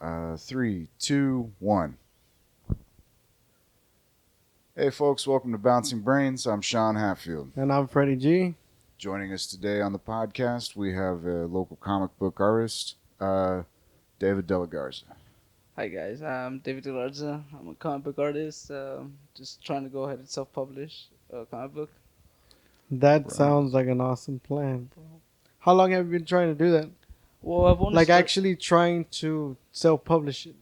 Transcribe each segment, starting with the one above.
Three, two, one. Hey, folks, welcome to Bouncing Brains. I'm Sean Hatfield. And I'm Freddy G. Joining us today on the podcast, we have a local comic book artist, David Delagarza. Hi guys, I'm David Delarza. I'm a comic book artist. Just trying to go ahead and self-publish a comic book. That Right. sounds like an awesome plan, bro. How long have you been trying to do that? Well, I've only Like actually trying to self-publish it.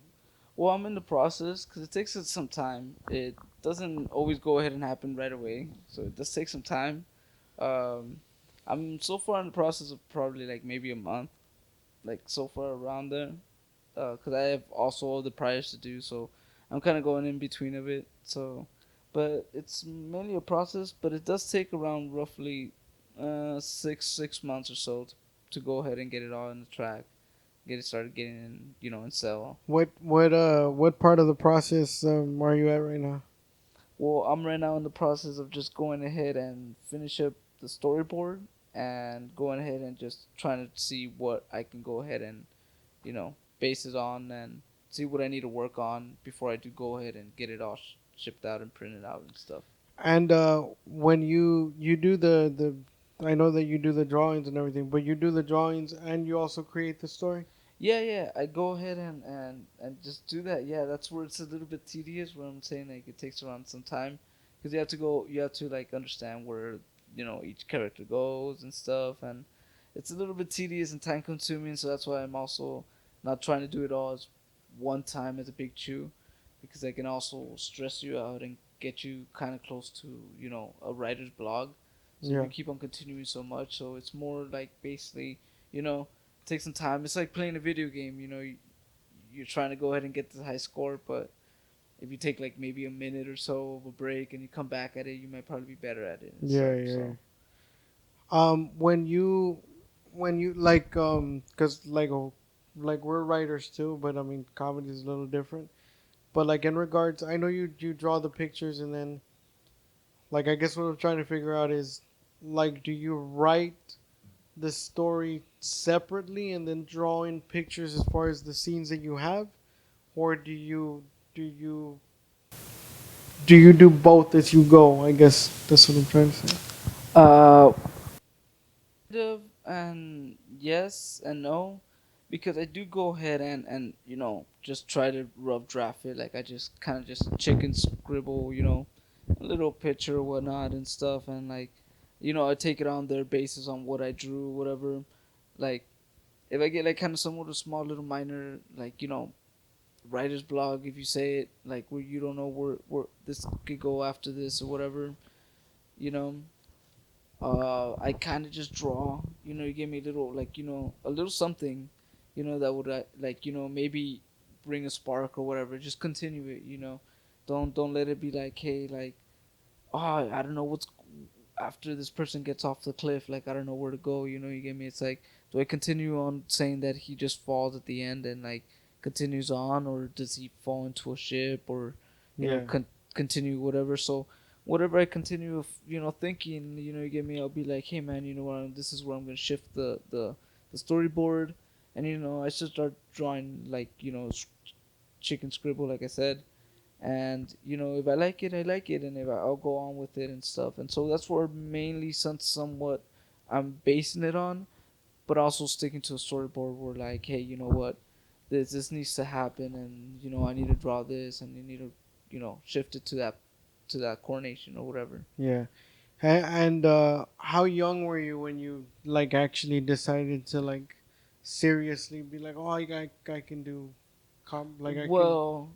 Well, I'm in the process because it takes us some time. It doesn't always go ahead and happen right away, so it does take some time. Um, I'm so far in the process of probably like maybe a month, like so far around there. Because I have also all the priors to do, so I'm kind of going in between of it. So, but it's mainly a process, but it does take around roughly six months or so to go ahead and get it all in the track, get it started getting in, in sell. What part of the process are you at right now? Well, I'm right now in the process of just going ahead and finish up the storyboard and going ahead and just trying to see what I can go ahead and base it on and see what I need to work on before I do go ahead and get it all shipped out and printed out and stuff. And when you do the I know that you do the drawings and everything, but you do the drawings and you also create the story. Yeah, I go ahead and just do that. Yeah, that's where it's a little bit tedious. Where I'm saying like it takes around some time, because you have to like understand where each character goes and stuff, and it's a little bit tedious and time consuming. So that's why I'm also not trying to do it all as one time as a big chew, because I can also stress you out and get you kind of close to a writer's blog. So if Yeah. you keep on continuing so much, so it's more like basically you know take some time. It's like playing a video game. You're trying to go ahead and get the high score, but if you take like maybe a minute or so of a break and you come back at it, you might probably be better at it and Yeah, stuff. yeah. So When you like cuz like we're writers too, but I mean comedy is a little different. But like in regards, I know you draw the pictures and then like I guess what I'm trying to figure out is like do you write the story separately and then draw in pictures as far as the scenes that you have, or do you do you do both as you go? I guess that's what I'm trying to say. uh, kind of, and yes and no, because I do go ahead and just try to rough draft it. Like I just kind of just chicken scribble, a little picture or whatnot and stuff, and like I take it on their basis on what I drew, whatever. Like if I get like kind of somewhat a small little minor like writer's blog, if you say it like where you don't know where this could go after this or whatever, you know I kind of just draw. You give me a little, like, a little something, that would like, maybe bring a spark or whatever. Just continue it. Don't let it be like, hey, like, oh, I don't know what's after this person gets off the cliff. Like, I don't know where to go. You get me? It's like, do I continue on saying that he just falls at the end and like continues on, or does he fall into a ship, or Yeah. continue whatever? So whatever I continue, thinking, you get me? I'll be like, hey man, you know what? This is where I'm gonna shift the storyboard, and I should start drawing like chicken scribble, like I said. And if I like it, I like it, and if I'll go on with it and stuff. And so that's where mainly somewhat I'm basing it on, but also sticking to a storyboard where like, hey, you know what, this needs to happen, and I need to draw this, and you need to shift it to that coordination or whatever. Yeah. And how young were you when you like actually decided to like seriously be like, oh, I can do, like I can. Well,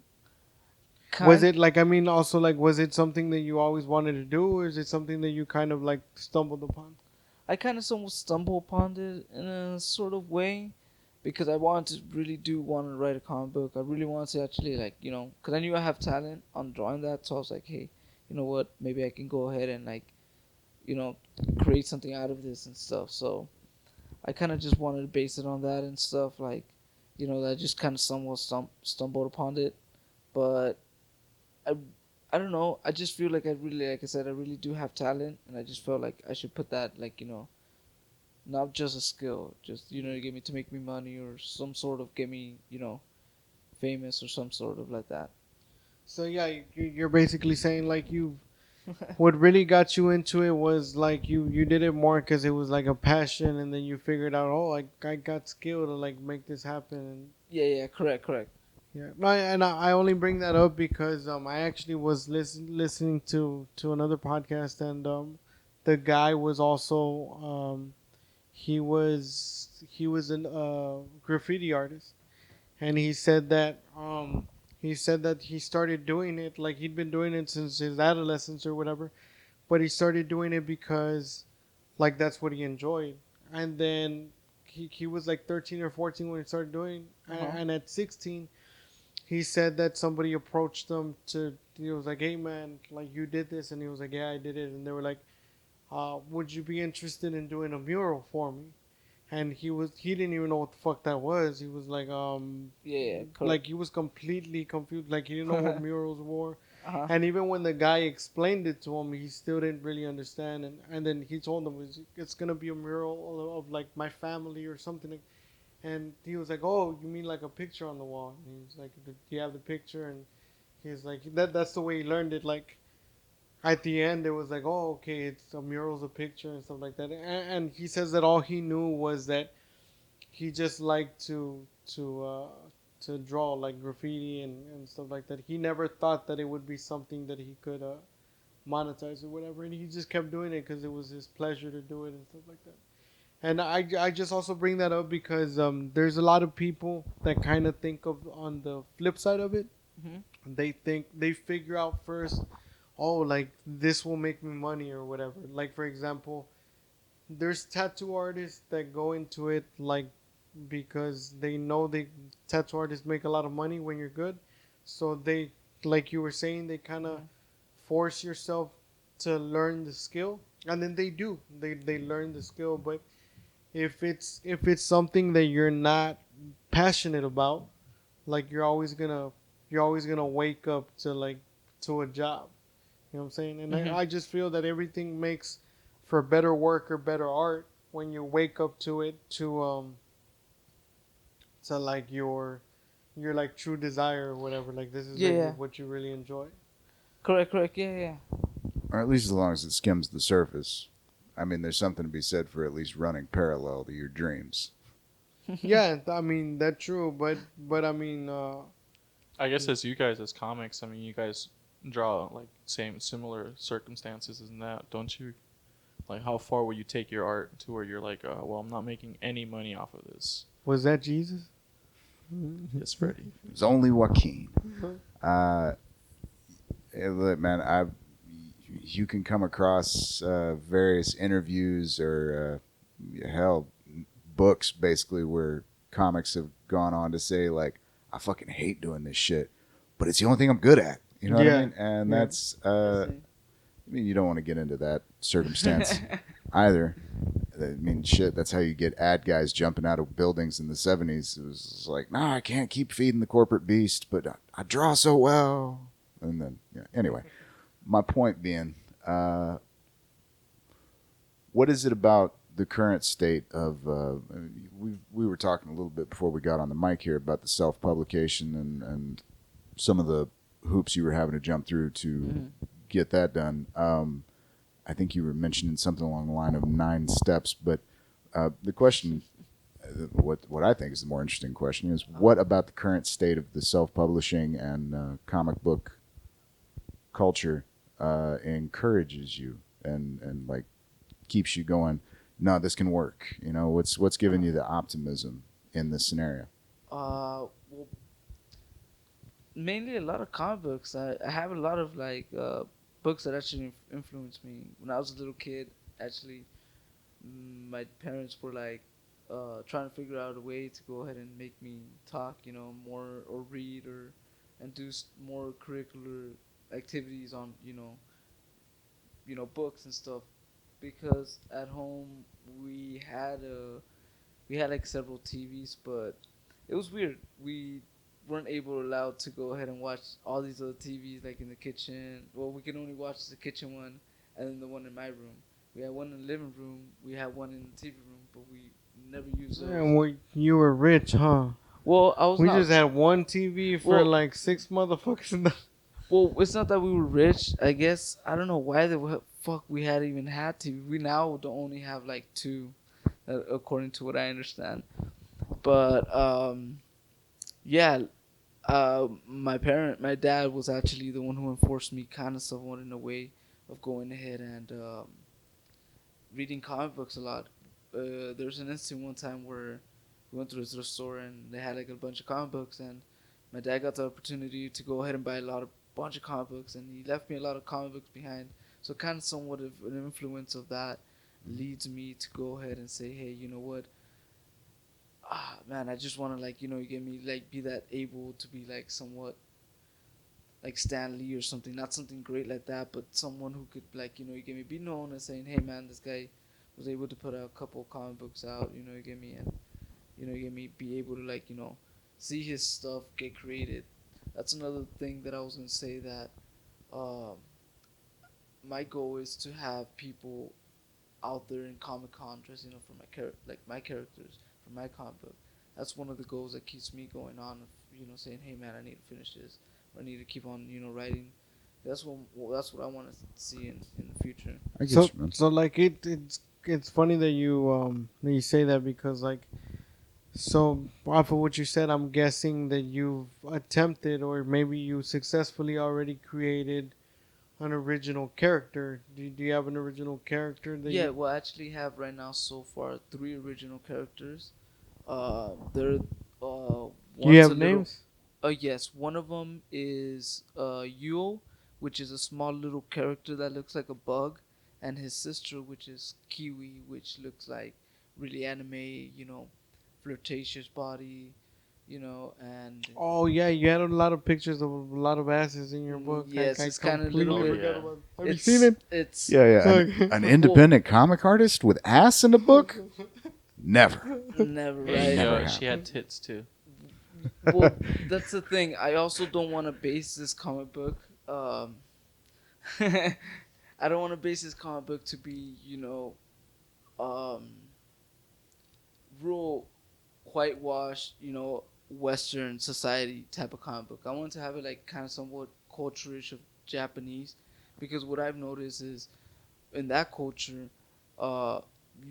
Was kind it like I mean also like was it something that you always wanted to do, or is it something that you kind of like stumbled upon? I kind of somewhat stumble upon it in a sort of way, because I wanted to really do want to write a comic book. I really wanted to actually, like, because I knew I have talent on drawing that, so I was like, hey, you know what, maybe I can go ahead and like you know create something out of this and stuff. So I kind of just wanted to base it on that and stuff, like that just kind of somewhat stumbled upon it. But I I don't know. I just feel like I really, like I said, I really do have talent, and I just felt like I should put that, like, not just a skill, just get me to make me money, or some sort of get me, famous or some sort of like that. So yeah, you're basically saying like you, what really got you into it was like you did it more because it was like a passion, and then you figured out, oh, I got skill to like make this happen. And Yeah, yeah, correct, correct. yeah, no, and I only bring that up because I actually was listening to another podcast, and the guy was also he was an graffiti artist, and he said that he started doing it, like he'd been doing it since his adolescence or whatever, but he started doing it because like that's what he enjoyed. And then he was like 13 or 14 when he started doing, Uh-huh. and at 16 he said that somebody approached him to, he was like, hey man, like you did this, and he was like, yeah, I did it. And they were like, would you be interested in doing a mural for me? And he didn't even know what the fuck that was. He was Yeah, yeah, like correct. he was completely confused, like he didn't know what murals were. Uh-huh. And even when the guy explained it to him, he still didn't really understand. And then he told him it's gonna be a mural of like my family or something. And he was like, oh, you mean like a picture on the wall? And he was like, do you have the picture? And he's like, that's the way he learned it. Like at the end, it was like, oh, okay, it's a mural's a picture and stuff like that. And he says that all he knew was that he just liked to draw like graffiti and stuff like that. He never thought that it would be something that he could monetize or whatever, and he just kept doing it because it was his pleasure to do it and stuff like that. And I just also bring that up because there's a lot of people that kind of think of on the flip side of it. Hmm. They think they figure out first, oh, like this will make me money or whatever. Like for example, there's tattoo artists that go into it like because they know they tattoo artists make a lot of money when you're good, so they, like you were saying, they kind of Hmm. force yourself to learn the skill, and then they learn the skill. But if it's something that you're not passionate about, like you're always gonna wake up to like to a job. You know what I'm saying? And Hmm. I just feel that everything makes for better work or better art when you wake up to it to like your like true desire or whatever. Like this is Yeah, like yeah, what you really enjoy. correct, correct. Yeah, yeah. Or at least as long as it skims the surface. I mean, there's something to be said for at least running parallel to your dreams. Yeah, I mean that's true, but I mean I guess as you guys as comics, I mean, you guys draw like same similar circumstances in that, don't you? Like, how far will you take your art to where you're like, well, I'm not making any money off of this? was that Jesus? Yes, Freddy. It's only Joaquin. Uh, look, man, you can come across various interviews or hell, books basically where comics have gone on to say like, I fucking hate doing this shit, but it's the only thing I'm good at. You know what I Yeah. mean? And Yeah. that's I mean, you don't want to get into that circumstance either. I mean, shit, that's how you get ad guys jumping out of buildings in the 70s. It was like, nah, I can't keep feeding the corporate beast, but I draw so well. And then, yeah. Anyway, my point being, what is it about the current state of, we were talking a little bit before we got on the mic here about the self-publication and some of the hoops you were having to jump through to Mhm. get that done. I think you were mentioning something along the line of 9 steps, but the question, what I think is the more interesting question is, what about the current state of the self-publishing and comic book culture encourages you and like keeps you going? No, this can work. You know, what's giving you the optimism in this scenario? Well, mainly a lot of comic books. I have a lot of like books that actually influenced me when I was a little kid. Actually, my parents were like trying to figure out a way to go ahead and make me talk, more or read or and do more curricular activities on, books and stuff. Because at home we had like several TVs, but it was weird. We weren't allowed to go ahead and watch all these other TVs like in the kitchen. Well, we could only watch the kitchen one and then the one in my room. We had one in the living room. We had one in the TV room, but we never used those. And you were rich, huh? Well, I was We not. just had one TV for Well, like 6 motherfuckers. In the... well, it's not that we were rich. I guess I don't know why the fuck we had even had TV. We now don't only have like two, according to what I understand. But yeah. My dad was actually the one who enforced me kind of somewhat in a way of going ahead and reading comic books a lot. There's an instant one time where we went to the thrift store and they had like a bunch of comic books, and my dad got the opportunity to go ahead and buy a lot of bunch of comic books, and he left me a lot of comic books behind. So kind of somewhat of an influence of that leads me to go ahead and say, hey, you know what? Man, I just want to like you get me like be that able to be like somewhat like Stan Lee or something, not something great like that, but someone who could like you get me be known as saying, hey man, this guy was able to put a couple comic books out, you get me, and you get me be able to like see his stuff get created. That's another thing that I was gonna say that um, my goal is to have people out there in Comic Con dressing up for my characters for my comic book. That's one of the goals that keeps me going on. Of, saying, "Hey man, I need to finish this. Or I need to keep on, writing." That's what I want to see in the future. I get So you, man. so like it's funny that you say that because like so off of what you said, I'm guessing that you've attempted or maybe you successfully already created an original character. Do you have an original character that Yeah, you? well, I actually have right now so far three original characters. They're Do you one's have a little. names? Yes, one of them is Yule, which is a small little character that looks like a bug, and his sister, which is Kiwi, which looks like really anime, flirtatious body, and Oh yeah, you had a lot of pictures of a lot of asses in your book. yes, I it's kind of a little completely Oh bit. forgot yeah. about. Have you seen it? It's Yeah, yeah. Okay. An independent comic artist with ass in the book? Never. never Hey, right. Never she had happened. tits too. Well, that's the thing. I also don't want to base this comic book. I don't want to base this comic book to be, um, real whitewashed, Western society type of comic book. I want to have it like kind of somewhat culture-ish of Japanese, because what I've noticed is in that culture, uh,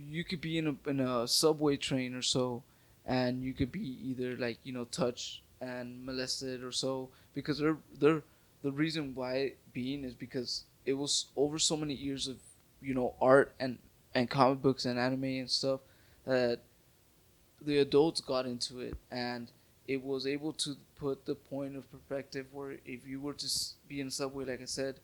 you could be in a subway train or so, and you could be either like touched and molested or so, because they're the reason why being is because it was over so many years of art and comic books and anime and stuff that the adults got into it, and it was able to put the point of perspective where if you were to be in a subway, like I said,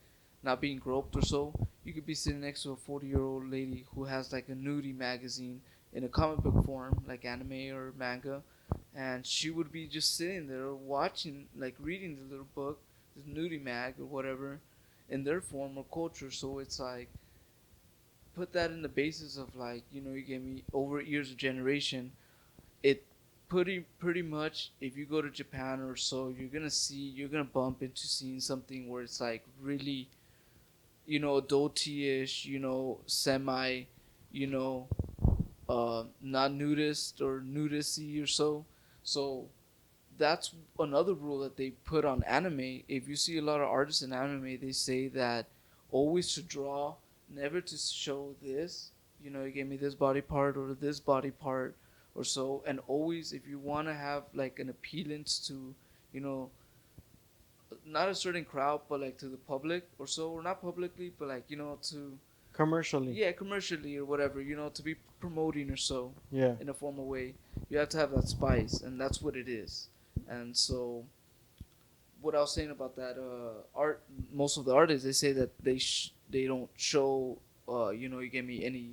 not being groped or so, you could be sitting next to a 40-year-old lady who has like a nudie magazine in a comic book form, like anime or manga, and she would be just sitting there watching, like reading the little book, this nudie mag or whatever, in their form or culture. So it's like put that in the basis of like you get me over years of generation. It pretty much if you go to Japan or so, you're gonna bump into seeing something where it's like really adulty-ish, semi, you know, not nudist or nudisty or so. So that's another rule that they put on anime. If you see a lot of artists in anime, they say that always to draw, never to show this. You gave me this body part or this body part or so, and always if you want to have like an appealance to, you know, not a certain crowd, but like to the public or so, or not publicly, but like to Commercially. yeah commercially or whatever, to be promoting or so Yeah. in a formal way, you have to have that spice, and that's what it is. And so, what I was saying about that art, most of the artists they say that they don't show, you get me any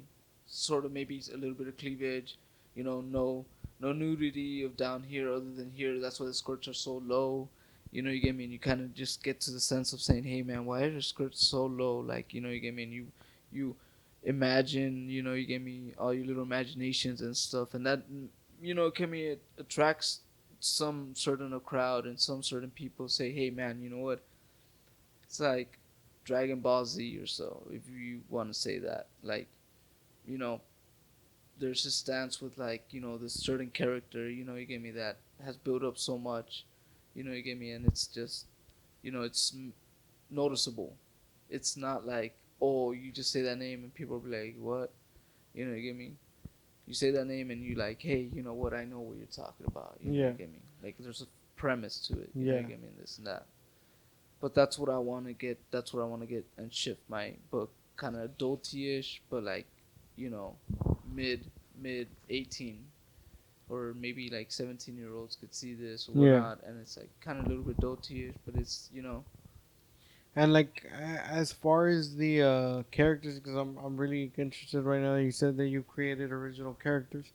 sort of maybe a little bit of cleavage, no nudity of down here other than here. That's why the skirts are so low. You get me, and you kind of just get to the sense of saying, hey man, why are your skirts so low? Like, you get me, and you imagine, you get me all your little imaginations and stuff, and that get me it attracts some certain a crowd, and some certain people say, hey man, you know what? It's like Dragon Ball Z or so, if you want to say that. Like, you know, there's his stance with like this certain character. You get me, that has built up so much. You get me, and it's just it's noticeable. It's not like, oh, you just say that name and people will be like, what? You get me. You say that name and you like, hey, you know what? I know what you're talking about. Yeah. You get me. Like there's a premise to it. Yeah. You get me, this and that. But that's what I want to get. That's what I want to get and shift my book kind of adulty-ish, but like, you know, mid 18 or maybe like 17-year-olds could see this or Yeah. whatnot, and it's like kind of a little bit adulty-ish, but it's And like as far as the characters, because I'm really interested right now. You said that you created original characters.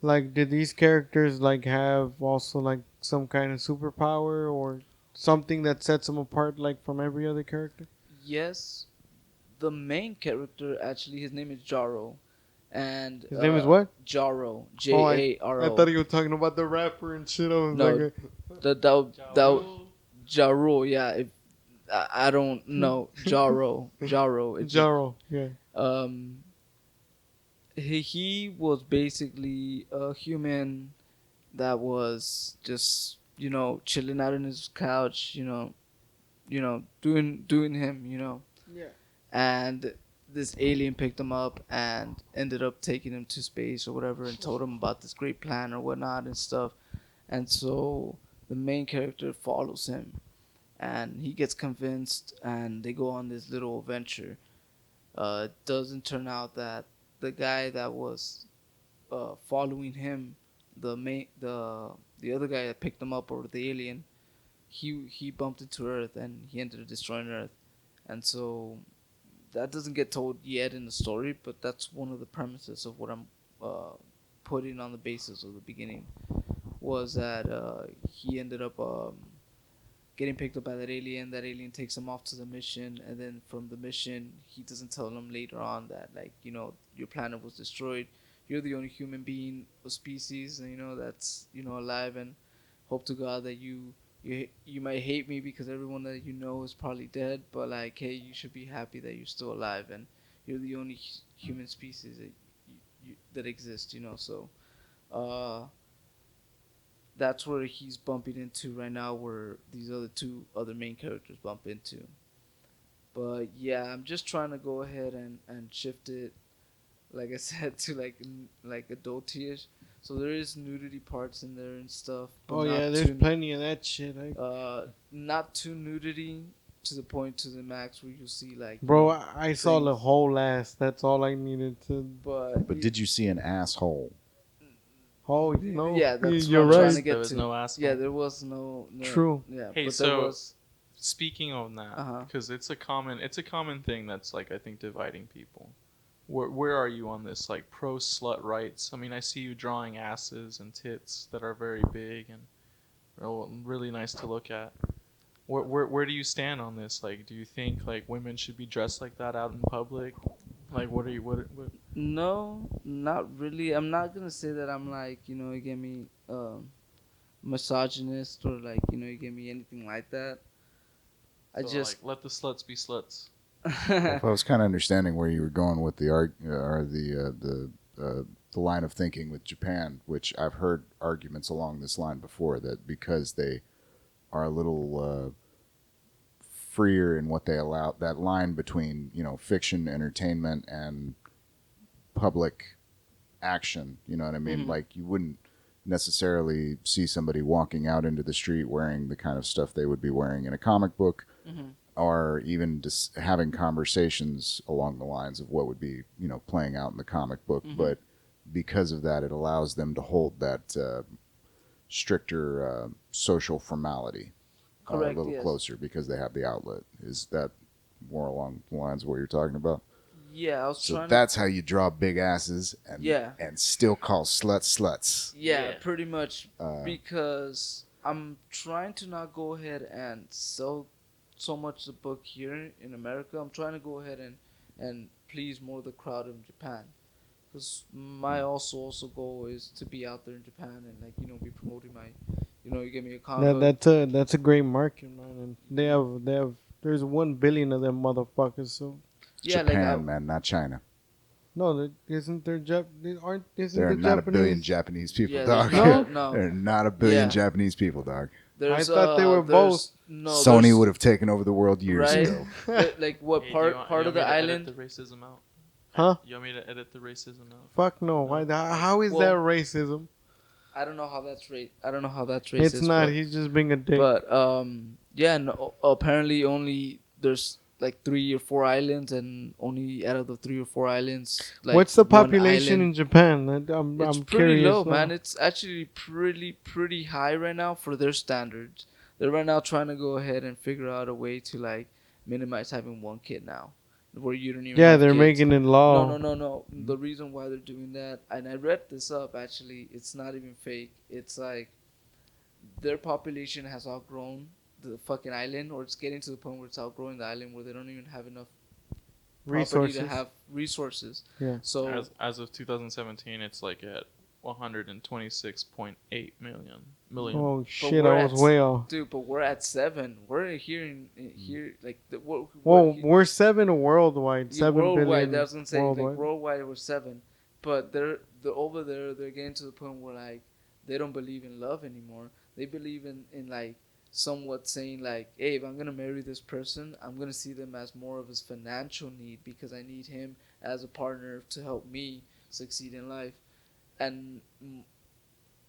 Like, did these characters like have also like some kind of superpower or something that sets them apart like from every other character? yes. The main character actually, his name is Jaro, and His name is what? Jaro, Oh, I Jaro. thought you were talking about the rapper and shit. I was No, like, that Jaro. Yeah, if I don't know Jaro. Jaro. Yeah. Um, he was basically a human that was just chilling out on his couch, doing him, Yeah. and this alien picked him up and ended up taking him to space or whatever and told him about this great plan or whatnot and stuff. And so the main character follows him and he gets convinced and they go on this little adventure. It doesn't turn out that the guy that was following him, the other guy that picked him up, or the alien, he bumped into Earth and he ended up destroying Earth. And so that doesn't get told yet in the story, but that's one of the premises of what I'm putting on the basis of the beginning, was that he ended up getting picked up by that alien. That alien takes him off to the mission, and then from the mission, he doesn't tell him later on that, like, your planet was destroyed. You're the only human being or species, that's alive, and hope to God that you might hate me because everyone that you know is probably dead, but like, hey, you should be happy that you're still alive and you're the only human species that exists. So that's where he's bumping into right now, where these other main characters bump into. But yeah, I'm just trying to go ahead and shift it, like I said, to like adultish. So there is nudity parts in there and stuff. But Oh not yeah, there's too, plenty of that shit. not too nudity to the point to the max where you see like Bro, I saw the things. whole ass. That's all I needed to. But did you see an asshole? Oh no. Yeah, that's you're what I'm trying right. to get There was to. no asshole. Yeah, there was no. True. Yeah, Hey, but so- there was. Speaking of that, Uh-huh. because it's a common thing that's like, I think, dividing people. Where are you on this, like, pro slut rights? I mean, I see you drawing asses and tits that are very big and really nice to look at. Where do you stand on this? Like, do you think like women should be dressed like that out in public? Like, what? No, not really. I'm not gonna say that I'm like you get me misogynist or like you get me anything like that. I So, just like, let the sluts be sluts. If I was kind of understanding where you were going with the the line of thinking with Japan, which I've heard arguments along this line before, that because they are a little freer in what they allow, that line between fiction, entertainment, and public action. You know what I mean? Mhm. Like, you wouldn't necessarily see somebody walking out into the street wearing the kind of stuff they would be wearing in a comic book, Mhm. or even just having conversations along the lines of what would be playing out in the comic book. Mhm. But because of that, it allows them to hold that stricter social formality Correct, a little yes. closer, because they have the outlet. Is that more along the lines of what you're talking about? Yeah, I was So trying that's how you draw big asses and Yeah. and still call sluts. Yeah, Yeah. pretty much, Uh, because I'm trying to not go ahead and sell so much the book here in America. I'm trying to go ahead and please more the crowd in Japan, because my also goal is to be out there in Japan and like be promoting my you get me a comic book. That's a great market, man. And there's 1 billion of them motherfuckers. So Yeah, Japan, like man, not China. No, isn't there isn't There are the not a billion Japanese? Japanese people, Yeah, there's dog. not. No? There No. are not a billion Yeah. Japanese people, dog. I There's thought they were there's no Sony there's would have taken over the world years right. ago. Like what Hey, do you part want of me the to edit island? the racism out? Huh? You want me to edit the racism out? Fuck no. No. How is Well, that racism? I don't know how that's I don't know how that's It's racist, not. He's just being a dick. but yeah, no, apparently only there's like 3 or 4 islands, and only out of the 3 or 4 islands, like What's the one population island- in Japan? It's I'm pretty curious. low, now. man. It's actually pretty high right now for their standards. They're right now trying to go ahead and figure out a way to like minimize having one kid now, where you don't even. Yeah, have they're kids. making it law. No. The reason why they're doing that, and I read this up actually, it's not even fake. It's like their population has outgrown the fucking island, or it's getting to the point where it's outgrowing the island, where they don't even have enough property Resources. to have resources. Yeah. So As of 2017, it's like at 126.8 million. Oh shit! we're I was at- way off. dude, but we're at 7. We're here like Whoa, we're 7 worldwide. 7 worldwide. billion That's what I'm saying. worldwide. Like worldwide, we're 7, but they're over there. They're getting to the point where like they don't believe in love anymore. They believe in like somewhat saying like, hey, if I'm gonna marry this person, I'm gonna see them as more of his financial need, because I need him as a partner to help me succeed in life. And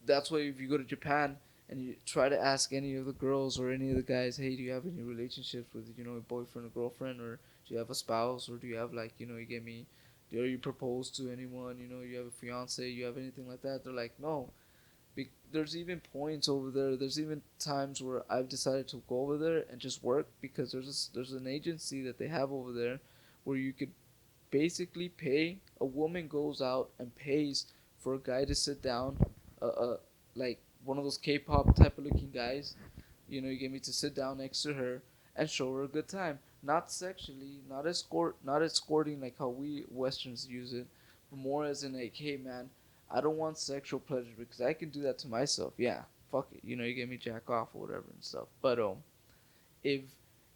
that's why if you go to Japan and you try to ask any of the girls or any of the guys, hey, do you have any relationships with, you know, a boyfriend or girlfriend, or do you have a spouse, or do you have like, you know, you get me, are you proposed to anyone, you know, you have a fiance, you have anything like that? They're like, no. There's even points over there. There's even times where I've decided to go over there and just work, because there's an agency that they have over there where you could basically pay. A woman goes out and pays for a guy to sit down, like one of those K-pop type of looking guys, you know, you get me, to sit down next to her and show her a good time, not sexually, not escorting like how we Westerns use it, but more as in like, hey man, I don't want sexual pleasure because I can do that to myself. Yeah, fuck it, you know, you get me, jack off or whatever and stuff. But if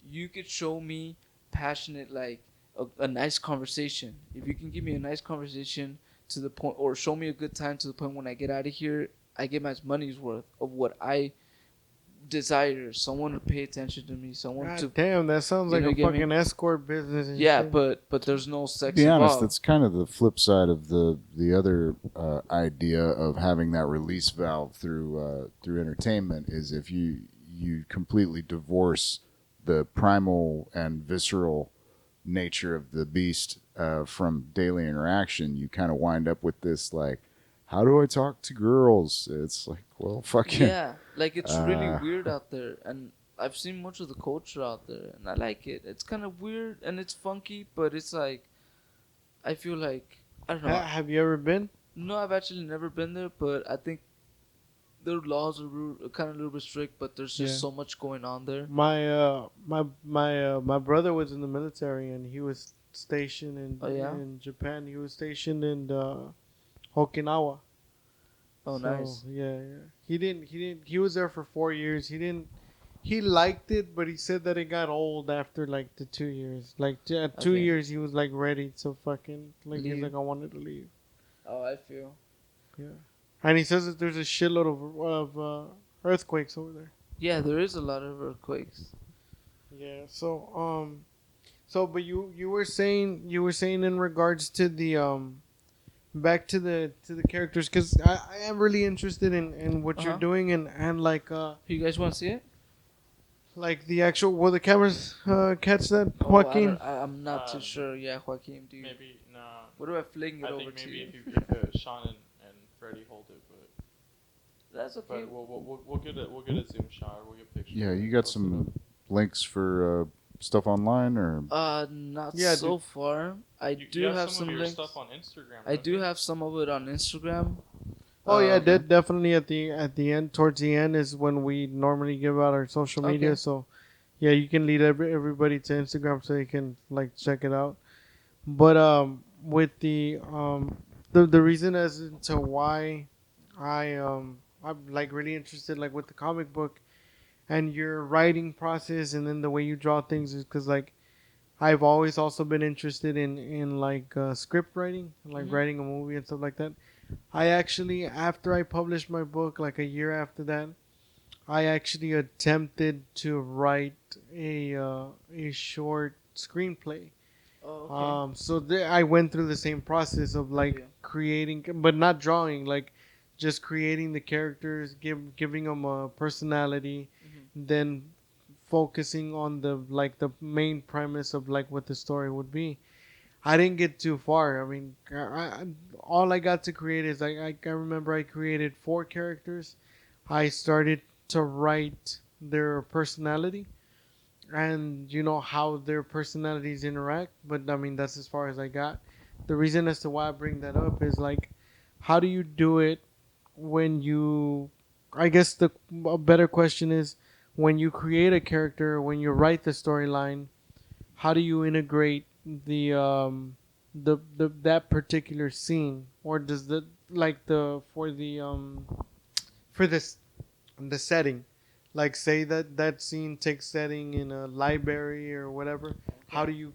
you could show me passionate, like a nice conversation, if you can give me a nice conversation to the point, or show me a good time to the point when I get out of here, I get my money's worth of what I desire. Someone to pay attention to me, someone God to damn, that sounds you like know, a get me? fucking escort business. And yeah, shit. but there's no To sex be honest, involved. that's kind of the flip side of the other idea of having that release valve through entertainment, is if you completely divorce the primal and visceral nature of the beast from daily interaction, you kind of wind up with this like, how do I talk to girls? It's like, well, fucking Yeah, like it's really Uh, weird out there, and I've seen much of the culture out there, and I like it. It's kind of weird and it's funky, but it's like, I feel like, I don't know. Have you ever been? No, I've actually never been there, but I think their laws are kind of a little bit strict, but there's just Yeah. so much going on there. My brother was in the military and he was stationed Oh, yeah? in Japan. He was stationed in Okinawa. Oh, So, nice. Yeah. He was there for 4 years. He liked it, but he said that it got old after like the 2 years. Like 2 Okay. years, he was like ready to fucking like he's Leave. like, I wanted to leave. Oh, I feel. And he says that there's a shitload of earthquakes over there. Yeah, there is a lot of earthquakes. Yeah. So but you were saying in regards to the back to the characters, because I am really interested in what you're Uh-huh. doing, and You guys want to see it? like the actual, will the cameras catch that, Oh, Joaquin? I'm not too Um, sure. Yeah, Joaquin, do you? Maybe nah. What do I fling it I over think to maybe you? if Sean and Freddy hold it, That's okay. but we'll get a zoom shot. We'll get pictures. yeah, of you it, got post it some up. links for stuff online, or Not Yeah, so far. I You do have have some some of your links. stuff on Instagram. I don't do you? have some of it on Instagram. Oh yeah, Um, definitely at the end, towards the end is when we normally give out our social media. Okay. So yeah, you can lead everybody to Instagram so you can like check it out. But with the reason as to why I'm like really interested like with the comic book and your writing process, and then the way you draw things, is because like I've always also been interested in like script writing, like Mhm. writing a movie and stuff like that. I actually, after I published my book, like a year after that, I actually attempted to write a short screenplay. Oh, okay. So I went through the same process of like Yeah. creating, but not drawing, like just creating the characters, giving them a personality, Mhm. then focusing on the like the main premise of like what the story would be. I didn't get too far. I mean, all I got to create is I remember I created four characters. I started to write their personality and how their personalities interact, but I mean that's as far as I got. The reason as to why I bring that up is like, how do you do it when you? I guess the a better question is, when you create a character, when you write the storyline, how do you integrate the that particular scene, or does the like the for this the setting, like say that that scene takes setting in a library or whatever, how Okay. do you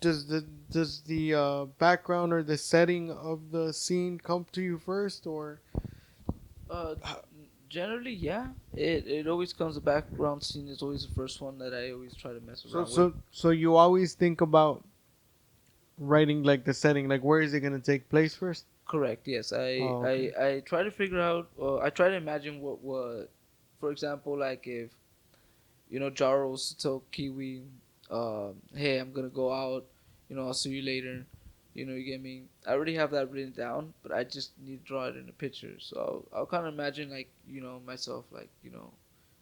does the background or the setting of the scene come to you first, or Uh, Generally, yeah. It always comes. The background scene is always the first one that I always try to mess so around with. so you always think about writing like the setting, like where is it going to take place first? Correct. Yes. I Oh, I okay. I try to figure out. I try to imagine for example, like if Jaros told Kiwi, "Hey, I'm gonna go out. I'll see you later." You get me. I already have that written down, but I just need to draw it in a picture. So I'll kind of imagine like myself like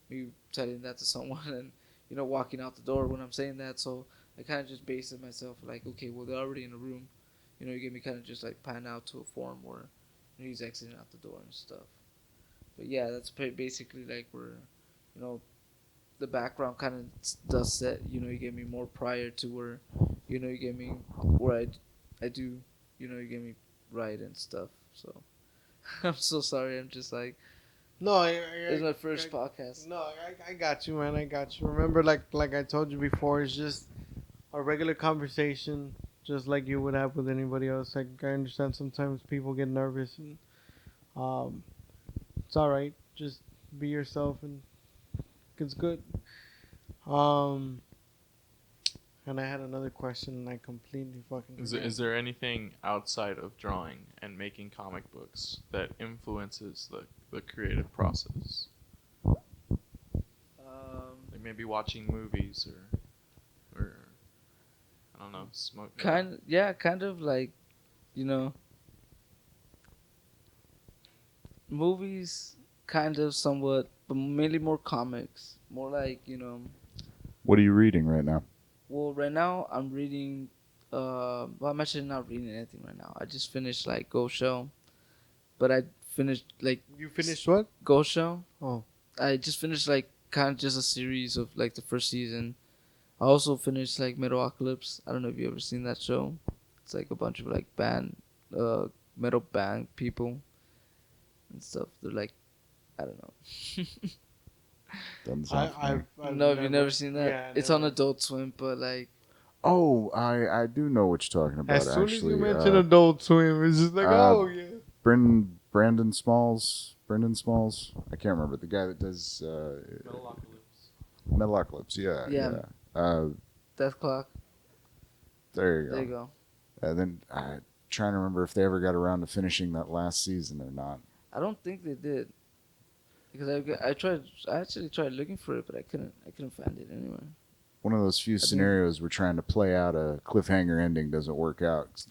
me telling that to someone and walking out the door when I'm saying that. So I kind of just base it myself like, okay, well they're already in a room. You get me, kind of just like pan out to a form where he's exiting out the door and stuff. But yeah, that's basically like where you know the background kind of does set. You get me more prior to where you get me where I do you get me right and stuff. So I'm so sorry. I'm just like No, it's my first podcast. no, I got you, man. I got you. Remember, like I told you before, it's just a regular conversation, just like you would have with anybody else. Like I understand sometimes people get nervous, and um, it's all right. Just be yourself, and it's good. Um, and I had another question, and I completely fucking forgot. Is there anything outside of drawing and making comic books that influences the creative process? Like maybe watching movies or I don't know, smoke. Kind of like you know movies, kind of somewhat, but mainly more comics. More like What are you reading right now? Well, right now I'm reading. Well, I'm actually not reading anything right now. I just finished like Go Show, but I finished like You finished what? Go Show. Oh, I just finished like kind of just a series of like the first season. I also finished like Metalocalypse. I don't know if you ever seen that show. It's like a bunch of like uh, metal band people and stuff. They're like, I don't know. Doesn't I sound familiar. I've No, have you never seen that? Yeah, It's on never. Adult Swim, but like, Oh, I do know what you're talking about. As soon as you Actually, mention Adult Swim, it's just like, uh, oh yeah. Brendan Smalls. I can't remember the guy that does Metalocalypse. Yeah, Yeah. yeah. Uh, Death Clock. there you There you go. go. And then trying to remember if they ever got around to finishing that last season or not. I don't think they did because I tried. I actually tried looking for it, but I couldn't. I couldn't find it anywhere. One of those few think- scenarios where trying to play out a cliffhanger ending doesn't work out.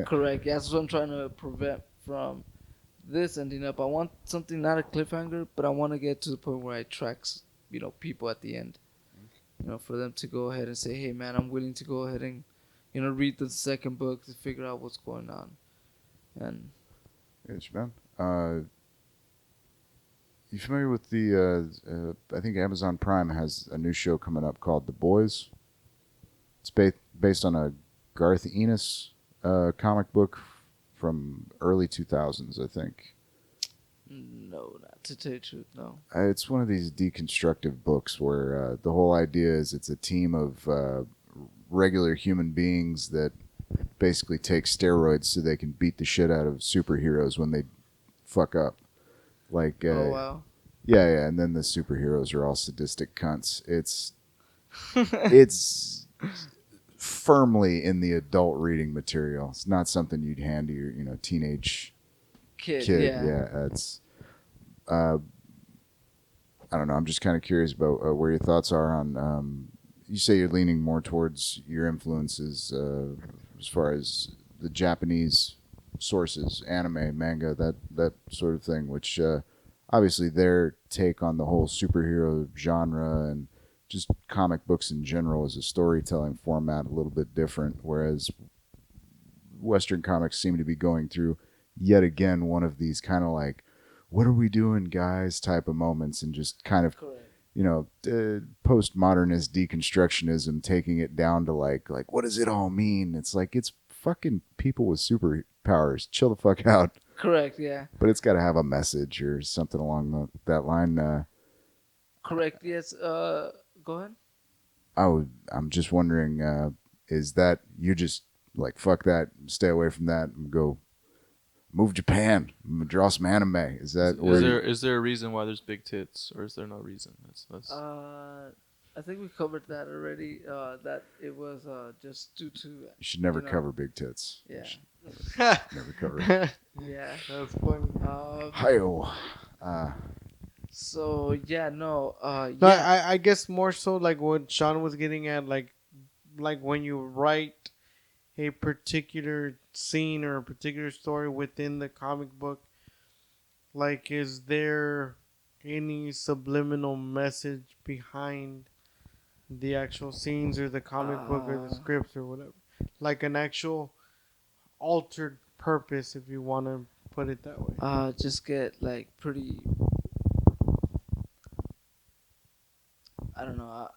Correct. Yeah, that's what I'm trying to prevent from this ending up. I want something not a cliffhanger, but I want to get to the point where I tracks people at the end. For them to go ahead and say, hey man, I'm willing to go ahead and read the second book to figure out what's going on. And Yes, man. You familiar with the? I think Amazon Prime has a new show coming up called The Boys. It's based on a Garth Ennis comic book from early 2000s, I think. no, not to tell you the truth, no. It's one of these deconstructive books where the whole idea is it's a team of regular human beings that basically take steroids so they can beat the shit out of superheroes when they fuck up. Like, Oh wow. yeah, and then the superheroes are all sadistic cunts. It's firmly in the adult reading material. It's not something you'd hand to your teenage Kid, kid. yeah. Yeah, it's I don't know. I'm just kind of curious about where your thoughts are on. You say you're leaning more towards your influences as far as the Japanese sources, anime, manga, that sort of thing. Which obviously their take on the whole superhero genre and just comic books in general is a storytelling format a little bit different. Whereas Western comics seem to be going through yet again one of these kind of like, what are we doing, guys, type of moments, and just kind of Correct. postmodernist deconstructionism, taking it down to like what does it all mean? It's like it's fucking people with superpowers. Chill the fuck out. Correct, yeah. But it's got to have a message or something along that line. Correct, yes. Go ahead. I'm just wondering, is that you just like fuck that, stay away from that, and go move Japan, draw some anime? Is that Is there a reason why there's big tits, or is there no reason? That's I think we covered that already. That it was just due to you should never you know, cover big tits? yeah, Never cover it. yeah. That's funny. Hi-yo. So yeah, no, No, yeah, I guess more so like what Sean was getting at, like when you write a particular scene or a particular story within the comic book, like is there any subliminal message behind the actual scenes or the comic book or the uh, scripts or whatever? Like an actual altered purpose, if you want to put it that way. just get like pretty. I don't know.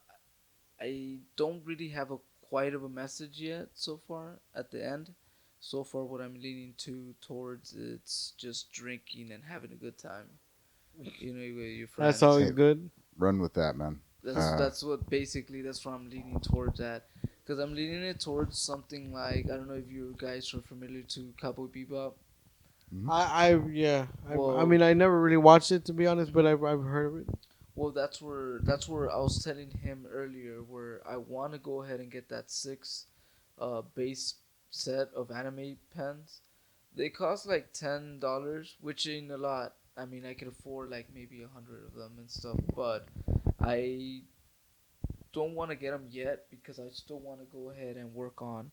I don't really have a quite of a message yet so far at the end. So far, what I'm leaning towards it's just drinking and having a good time. You know, with your friends. That's always Hey. good. Run with that, man. That's what basically that's what I'm leaning towards at, because I'm leaning it towards something like I don't know if you guys are familiar to Cowboy Bebop. Yeah. I Well, mean, I never really watched it to be honest, but I've heard of it. well, that's where I was telling him earlier where I want to go ahead and get that six, base set of anime pens. They cost like $10, which ain't a lot. I mean, I could afford like maybe 100 of them and stuff, but I don't want to get them yet because I still want to go ahead and work on,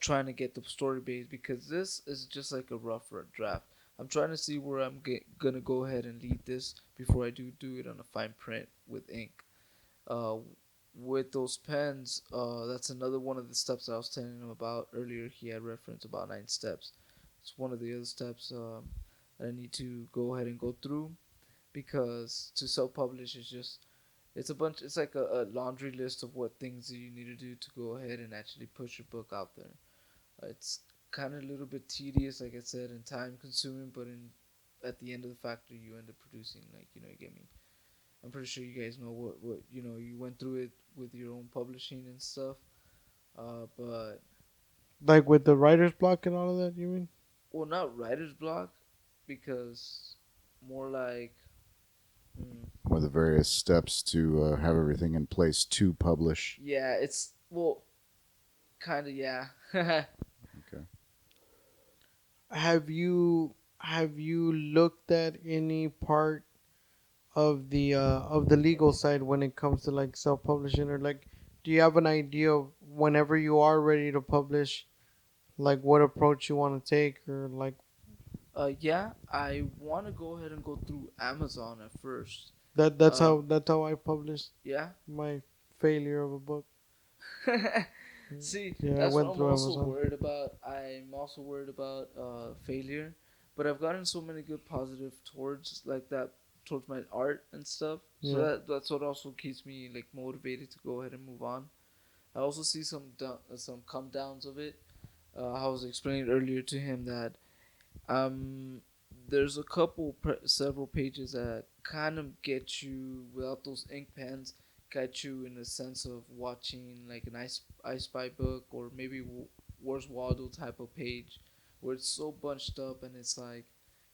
trying to get the story base because this is just like a rough draft. I'm trying to see where gonna go ahead and lead this before I do it on a fine print with ink. Uh, with those pens, that's another one of the steps I was telling him about earlier. He had referenced about 9 steps. It's one of the other steps that I need to go ahead and go through because to self-publish is just it's a bunch. It's like a laundry list of what things that you need to do to go ahead and actually push your book out there. It's kind of a little bit tedious, like I said, and time consuming, but at the end of the factor, you end up producing like you get me. I'm pretty sure you guys know what you went through it with your own publishing and stuff. But Like with the writer's block and all of that, you mean? well, not writer's block, because more like. With the various steps to have everything in place to publish. Yeah, it's well, kind of yeah. Okay. Have you looked at any part of the legal side when it comes to like self-publishing, or like do you have an idea of whenever you are ready to publish, like what approach you want to take, or like Yeah, I want to go ahead and go through Amazon at first. that's Uh, how I published yeah. my failure of a book. See, Yeah, I that's what went I'm through also Amazon. worried about. I'm also worried about failure, but I've gotten so many good positive towards like that towards my art and stuff. So Yeah. that's what also keeps me like motivated to go ahead and move on. I also see some come downs of it. I was explaining earlier to him that um, there's several pages that kind of get you without those ink pens, get you in the sense of watching like an I Spy book or maybe Where's Waldo type of page, where it's so bunched up and it's like,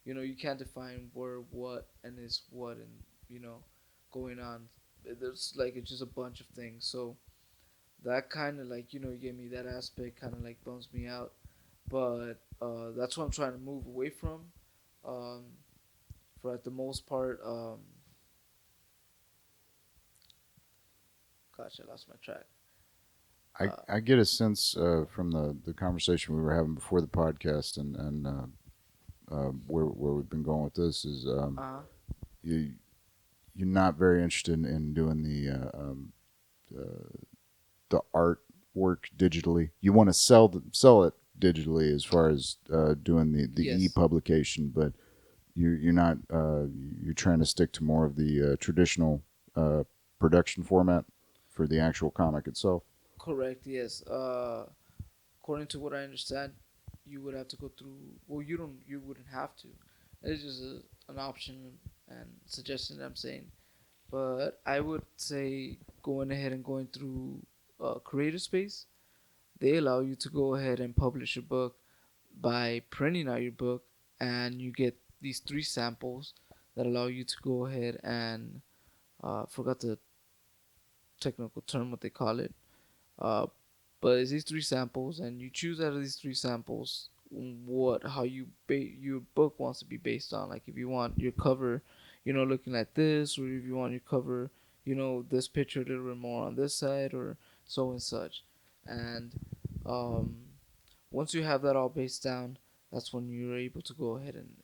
you can't define where what and is what and you know going on. There's like it's just a bunch of things. So that kind of like you gave me that aspect kind of like bums me out, but that's what I'm trying to move away from. Um, for at the most part, gosh, I lost my track. I get a sense from the conversation we were having before the podcast and where we've been going with this is Uh-huh. you you're not very interested in doing the artwork digitally. You want to sell it digitally as far as doing the e Yes, publication, but you're not you're trying to stick to more of the traditional uh, production format for the actual comic itself. correct. Yes. According to what I understand, you would have to go through. Well, you don't. You wouldn't have to. It's just an option and suggestion that I'm saying. But I would say going ahead and going through Creative Space, they allow you to go ahead and publish a book by printing out your book, and you get these three samples that allow you to go ahead and forgot the technical term what they call it. Uh, but it's these three samples, and you choose out of these three samples how your book wants to be based on. Like if you want your cover, looking like this, or if you want your cover, this picture a little bit more on this side, or so and such. And um, once you have that all based down, that's when you're able to go ahead and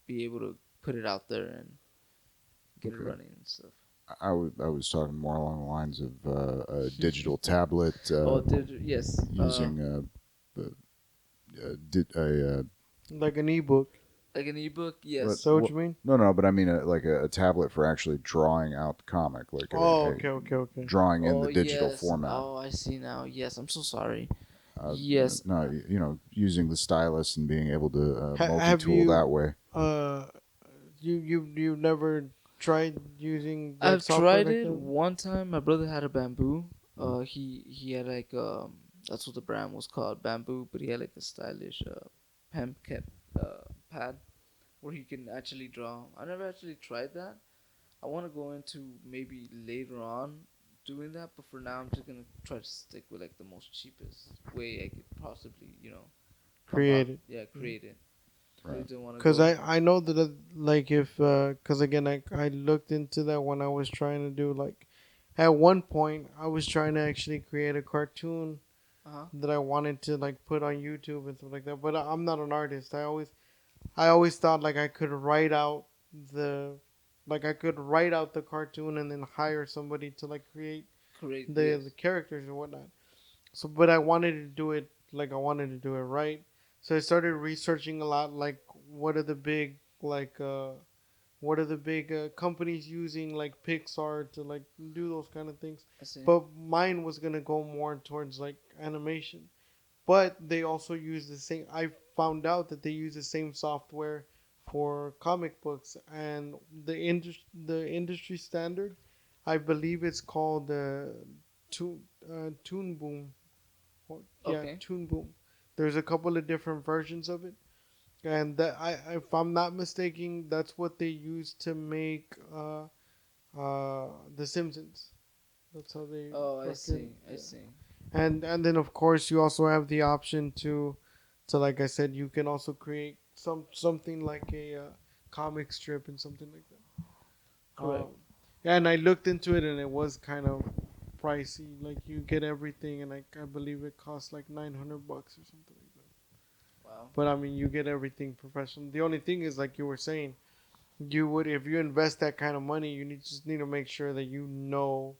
be able to put it out there and get it Okay. running and stuff. I was talking more along the lines of a digital tablet Oh, yes. using a Like an ebook. Like an ebook, what, yes. So what what, you mean? no, but I mean like a tablet for actually drawing out the comic, like Oh, a okay, okay, okay. drawing in Oh the digital yes. format. Oh, I see now. Yes, I'm so sorry. Uh, Yes, no, using the stylus and being able to Have multi-tool you that way. uh you never tried using like I've software tried like it that? one time. My brother had a bamboo. He had like that's what the brand was called, bamboo. But he had like a stylish pen cap pad where he can actually draw. I never actually tried that. I want to go into maybe later on doing that, but for now I'm just gonna try to stick with like the most cheapest way I could possibly, come out. Created. Yeah, create it. I Right. didn't want to Cause go. I know that like if cause again I looked into that when I was trying to do like at one point I was trying to actually create a cartoon Uh huh. that I wanted to like put on YouTube and stuff like that. But I'm not an artist. I always thought like I could write out the the cartoon and then hire somebody to like create Create. the Yes. characters and whatnot. So, but I wanted to do it like I wanted to do it right. So I started researching a lot, like what are the big like what are the big companies using like Pixar to like do those kind of things. I see. But mine was gonna go more towards like animation. But they also use the same. I found out that they use the same software for comic books, and the industry standard, I believe it's called Toon Boom. Yeah, Okay. Toon Boom. There's a couple of different versions of it, and that if I'm not mistaken, that's what they use to make The Simpsons. That's how they Oh, I see. fucking I yeah. see. And then of course you also have the option to like I said, you can also create something like a comic strip and something like that. Correct. Yeah, and I looked into it and it was kind of pricey. Like you get everything, and I believe it costs like $900 or something like that. Wow. But I mean, you get everything professional. The only thing is, like you were saying, you would if you invest that kind of money, just need to make sure that you know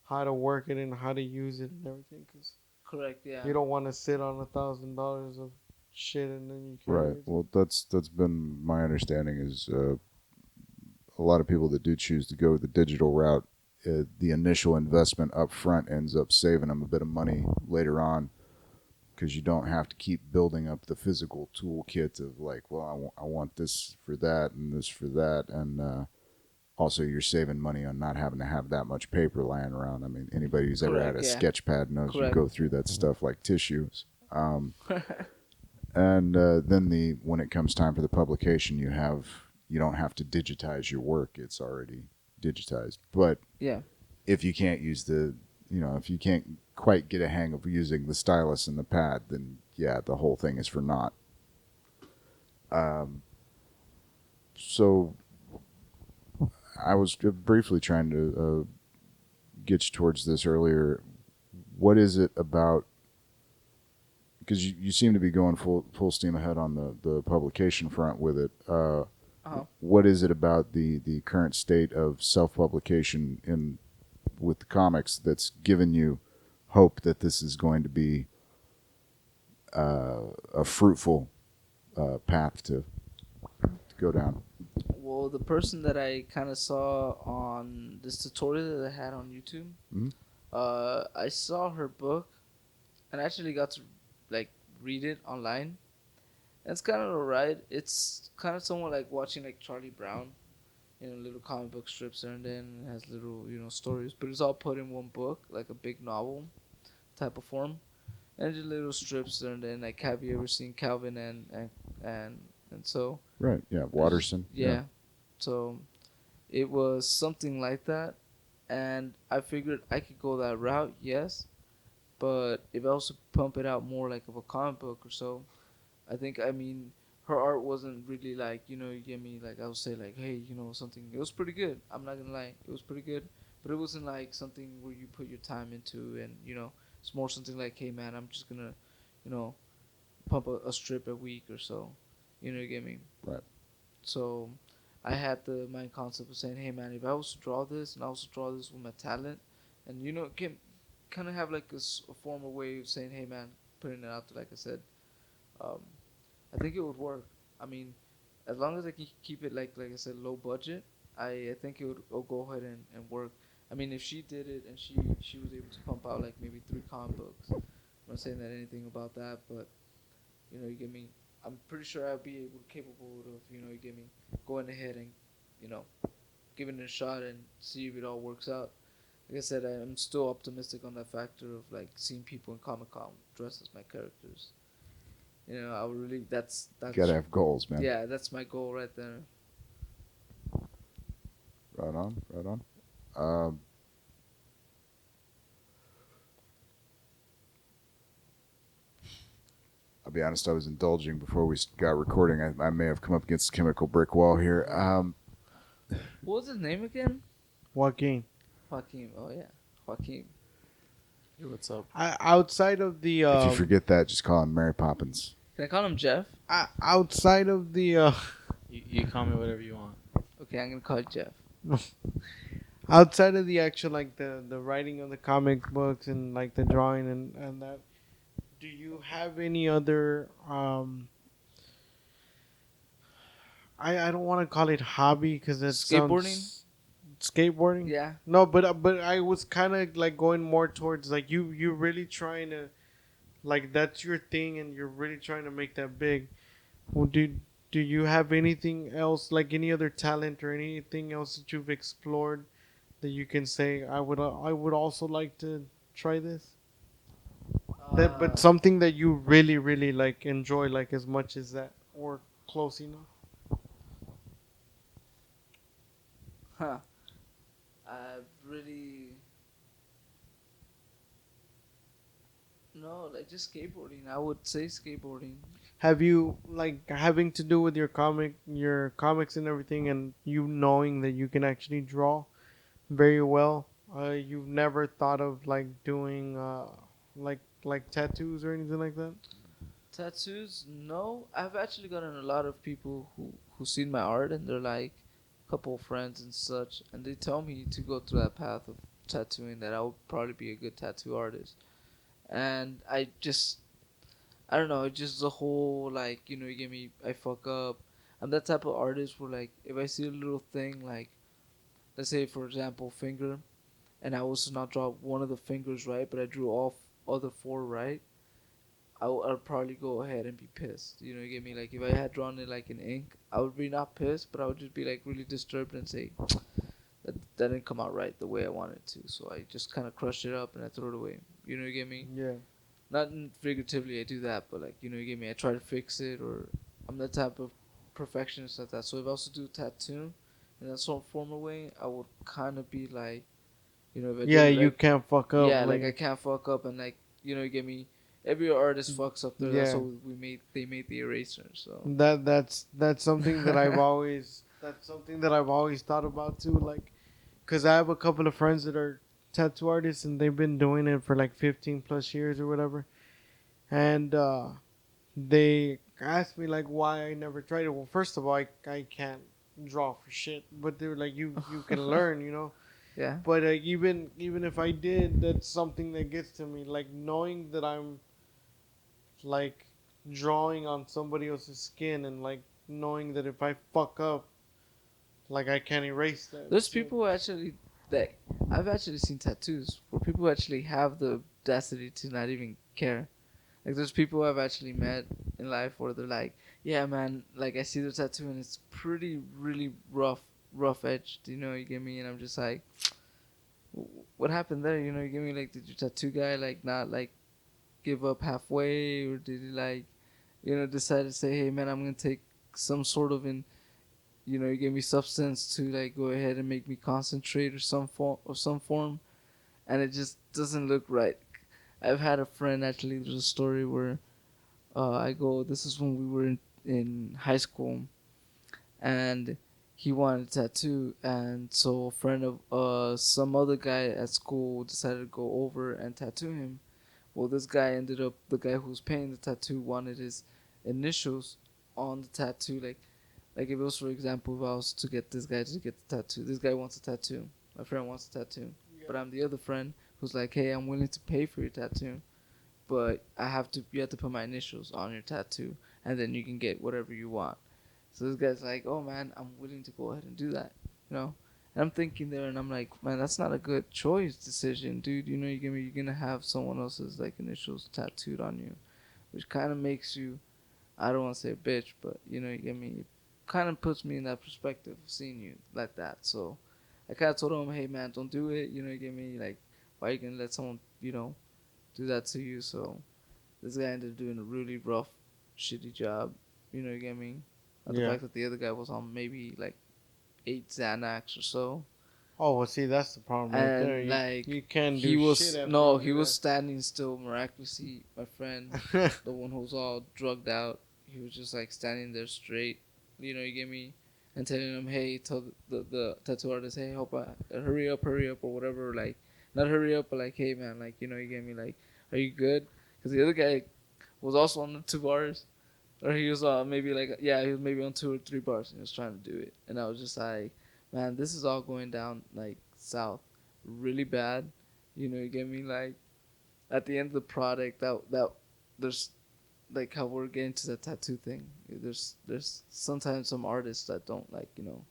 how to work it and how to use it and everything, because Correct. Yeah. you don't want to sit on $1,000 of shit and then you can't Right. use it. Well, that's been my understanding is a lot of people that do choose to go the digital route, the initial investment up front ends up saving them a bit of money later on because you don't have to keep building up the physical toolkit of like, well, I want this for that and this for that, and Also, you're saving money on not having to have that much paper lying around. I mean, anybody who's ever had Correct. a Yeah. sketch pad knows you Correct. go through that stuff like tissues. And then when it comes time for the publication, you don't have to digitize your work; it's already digitized. But Yeah. if you can't use if you can't quite get a hang of using the stylus and the pad, then yeah, the whole thing is for naught. So I was briefly trying to get you towards this earlier. What is it about? Because you seem to be going full steam ahead on the publication front with it. Uh-huh. What is it about the current state of self publication in with the comics that's given you hope that this is going to be a fruitful path to go down? Well, the person that I kind of saw on this tutorial that I had on YouTube, Mhm. I saw her book and actually got to like read it online. And it's kind of alright. It's kind of somewhat like watching like Charlie Brown, little comic book strips, and then it has little stories, but it's all put in one book, like a big novel type of form, and just little strips, and then like, have you ever seen Calvin and and so Right. Yeah. Watterson. yeah. So it was something like that, and I figured I could go that route, yes, but if I also pump it out more like of a comic book or so, I think, I mean, her art wasn't really like, you get me, like I would say like, hey, something, it was pretty good. I'm not gonna lie, it was pretty good, but it wasn't like something where you put your time into, and it's more something like, hey man, I'm just gonna, you know, pump a strip a week or so, you get me. Right. So I had the mind concept of saying, hey man, if I was to draw this and I was to draw this with my talent, and can kind of have like a formal way of saying, hey man, putting it out there, like I said, um, I think it would work. I mean, as long as I can keep it like I said, low budget, I think it'll go ahead and work. I mean, if she did it and she was able to pump out like maybe 3 comic books, I'm not saying that anything about that, but you get me. I'm pretty sure I'll be capable of you get me, going ahead and you know giving it a shot and see if it all works out. Like I said, I'm still optimistic on that factor of like seeing people in Comic Con dressed as my characters. I would really that's Gotta have goals, man. yeah, that's my goal right there. Right on. Right on. Um, I'll be honest. I was indulging before we got recording. I may have come up against a chemical brick wall here. What was his name again? Joaquin. Joaquin. Oh yeah, Joaquin. Hey, what's up? Outside of the If you forget that, just call him Mary Poppins. Can I call him Jeff? outside of the You call me whatever you want. Okay, I'm gonna call you Jeff. outside of the actual like the writing of the comic books and like the drawing and that, do you have any other I don't want to call it hobby because it sounds skateboarding. Yeah. No, but I was kind of like going more towards like you really trying to, like, that's your thing and you're really trying to make that big. Well, do you have anything else, like any other talent or anything else that you've explored that you can say I would also like to try this? That, but something that you really really like enjoy like as much as that or close enough. Huh. I've really no, like just skateboarding. I would say skateboarding. Have you, like, having to do with your comics and everything, and you knowing that you can actually draw very well? You've never thought of like doing like tattoos or anything like that? Tattoos? No. I've actually gotten a lot of people who seen my art and they're like a couple of friends and such, and they tell me to go through that path of tattooing, that I would probably be a good tattoo artist. And I don't know, just the whole like you get me. I fuck up. I'm that type of artist where like if I see a little thing like, let's say for example finger, and I was to not draw one of the fingers right, but I drew all other four right, I'd probably go ahead and be pissed. You get me? Like if I had drawn it like in ink, I would be not pissed, but I would just be like really disturbed and say, that didn't come out right the way I wanted to. So I just kind of crushed it up and I threw it away. You know, you get me? Yeah. Not figuratively, I do that, but like, you know, you get me. I try to fix it, or I'm the type of perfectionist like that. So if I was to do a tattoo in that sort of formal way, I would kind of be like, you know, if I Yeah, did it you like, can't fuck up. yeah, like I Like, can't fuck up, and like, you know, you get me. Every artist fucks up there. That's yeah. how we made. They made the eraser. So. That's something that I've always thought about too. Like, cause I have a couple of friends that are tattoo artists and they've been doing it for like 15 plus years or whatever. And they asked me like why I never tried it. Well, first of all, I can't draw for shit. But they were like, you can learn, you know. Yeah. But even if I did, that's something that gets to me. Like knowing that I'm like drawing on somebody else's skin and like knowing that if I fuck up, like I can't erase that. There's So, people who actually that I've actually seen tattoos where people actually have the audacity to not even care. Like there's people I've actually met in life where they're like, yeah, man, like I see the tattoo and it's pretty really rough edged. You know, you get me, and I'm just like, what happened there? You know, you get me. Like, did your tattoo guy like not like give up halfway, or did he like, you know, decide to say, hey, man, I'm gonna take some sort of you know, you gave me substance to like go ahead and make me concentrate or some form, and it just doesn't look right. I've had a friend actually. There's a story where I go. This is when we were in high school, and he wanted a tattoo, and so a friend of some other guy at school decided to go over and tattoo him. Well, this guy ended up the guy who was paying the tattoo wanted his initials on the tattoo, like if it was, for example, if I was to get this guy to get the tattoo, this guy wants a tattoo. My friend wants a tattoo, but I'm the other friend who's like, hey, I'm willing to pay for your tattoo, but you have to put my initials on your tattoo, and then you can get whatever you want. So this guy's like, oh man, I'm willing to go ahead and do that, you know. And I'm thinking there, and I'm like, man, that's not a good choice decision, dude. You know, you're gonna have someone else's like initials tattooed on you, which kind of makes you, I don't want to say a bitch, but you know, you get me. It kind of puts me in that perspective of seeing you like that. So I kind of told him, hey man, don't do it. You know, you get me. Like, why are you gonna let someone, you know, do that to you? So this guy ended up doing a really rough, shitty job. You know, you get me. The yeah. fact that the other guy was on maybe like 8 Xanax or so, Oh well, see that's the problem right there. and like You can't he do shit was after no, you he do was standing still miraculously. My friend, that. the one who's all drugged out, he was just like standing there straight. You know, you get me, and telling him, hey, tell the tattoo artist, hey, hurry up, or whatever. Like, not hurry up, but like, hey man, like, you know, you get me, like, are you good? Because the other guy was also on the 2 bars, or he was maybe like, yeah, he was maybe on 2 or 3 bars, and he was trying to do it, and I was just like, man, this is all going down like south, really bad. You know, you get me, like, at the end of the product, that there's like how we're getting to the tattoo thing. There's sometimes some artists that don't, like, you know,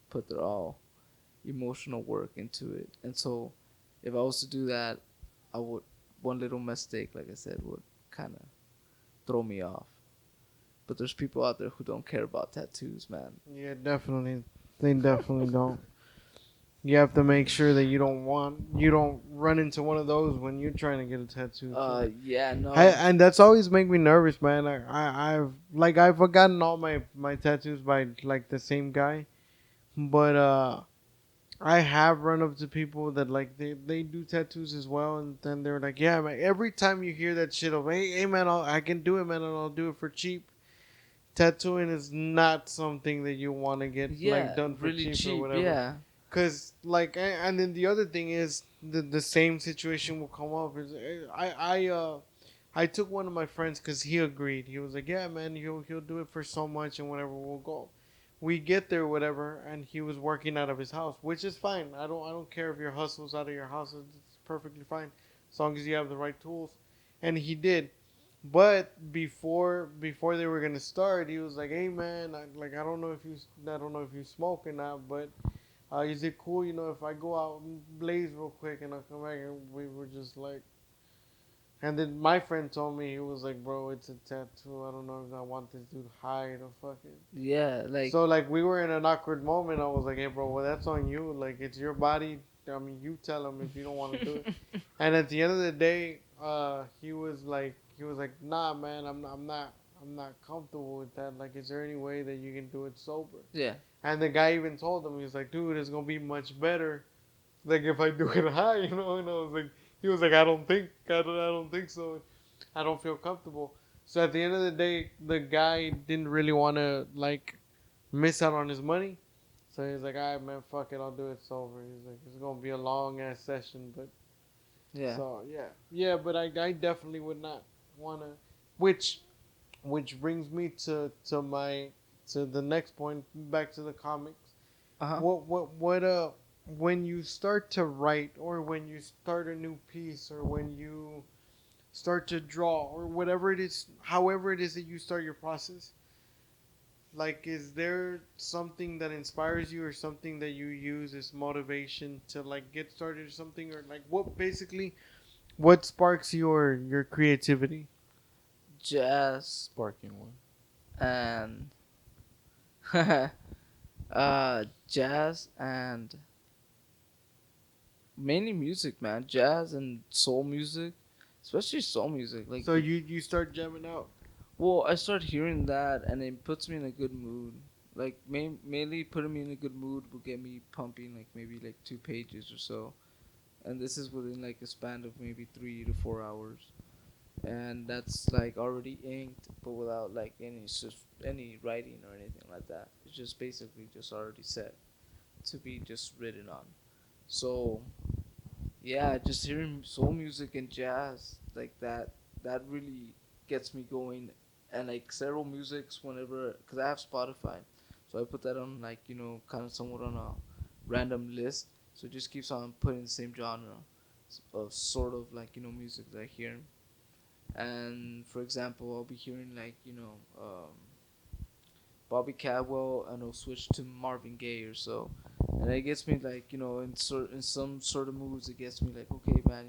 put their all emotional work into it, and so if I was to do that, I would, one little mistake, like I said, would kind of throw me off. But there's people out there who don't care about tattoos, man. Yeah, definitely. They definitely don't. You have to make sure that you don't run into one of those when you're trying to get a tattoo. Too. Yeah, no. And that's always make me nervous, man. I've forgotten all my tattoos by like the same guy, but I have run up to people that like they do tattoos as well, and then they're like, yeah, man. Every time you hear that shit of, hey man, I can do it, man, and I'll do it for cheap. Tattooing is not something that you want to get like Yeah, done for really cheap, or cheap. whatever. Yeah. Cause like, and then the other thing is the same situation will come up. Is I took one of my friends because he agreed. He was like, yeah, man, he'll do it for so much and whatever. We'll go. We get there, whatever, and he was working out of his house, which is fine. I don't care if your hustle's out of your house. It's perfectly fine, as long as you have the right tools. And he did. But before they were gonna start, he was like, "Hey man, I don't know if you smoke or not, but is it cool, if I go out and blaze real quick and I'll come back?" And we were just like, And then my friend told me, he was like, bro, it's a tattoo. I don't know if I want this dude high or fucking. Yeah, like So like we were in an awkward moment. I was like, hey, bro, well that's on you. Like it's your body. I mean, you tell him if you don't want to do it. And at the end of the day, he was like, nah, man, I'm not comfortable with that. Like, is there any way that you can do it sober? yeah, And the guy even told him, he was like, dude, it's gonna be much better, like if I do it high, you know. And I was like, he was like, I don't think so. I don't feel comfortable. So at the end of the day, the guy didn't really want to like miss out on his money. So he's like, all right, man, fuck it, I'll do it sober. He's like, it's gonna be a long ass session, but yeah. so yeah, but I definitely would not wanna, which brings me to the next point, back to the comics. Uh huh. What when you start to write, or when you start a new piece, or when you start to draw, or whatever it is, however it is that you start your process, like, is there something that inspires you, or something that you use as motivation to like get started, or something, or like what sparks your creativity? Jazz Sparking one. and jazz and mainly music, man. Jazz and soul music, especially soul music. Like, So you start jamming out. well, I start hearing that and it puts me in a good mood. Like, mainly putting me in a good mood will get me pumping like maybe like 2 pages or so, and this is within like a span of maybe 3 to 4 hours, and that's like already inked, but without like any writing or anything like that. It's just basically just already set to be just written on. So yeah, just hearing soul music and jazz like that, that really gets me going. And like several musics whenever, because I have Spotify, so I put that on like, kind of somewhat on a random list. So it just keeps on putting the same genre of sort of like, music that I hear. And for example, I'll be hearing like, Bobby Cadwell, and I'll switch to Marvin Gaye or so, and it gets me like, in some sort of moods. It gets me like, okay, man,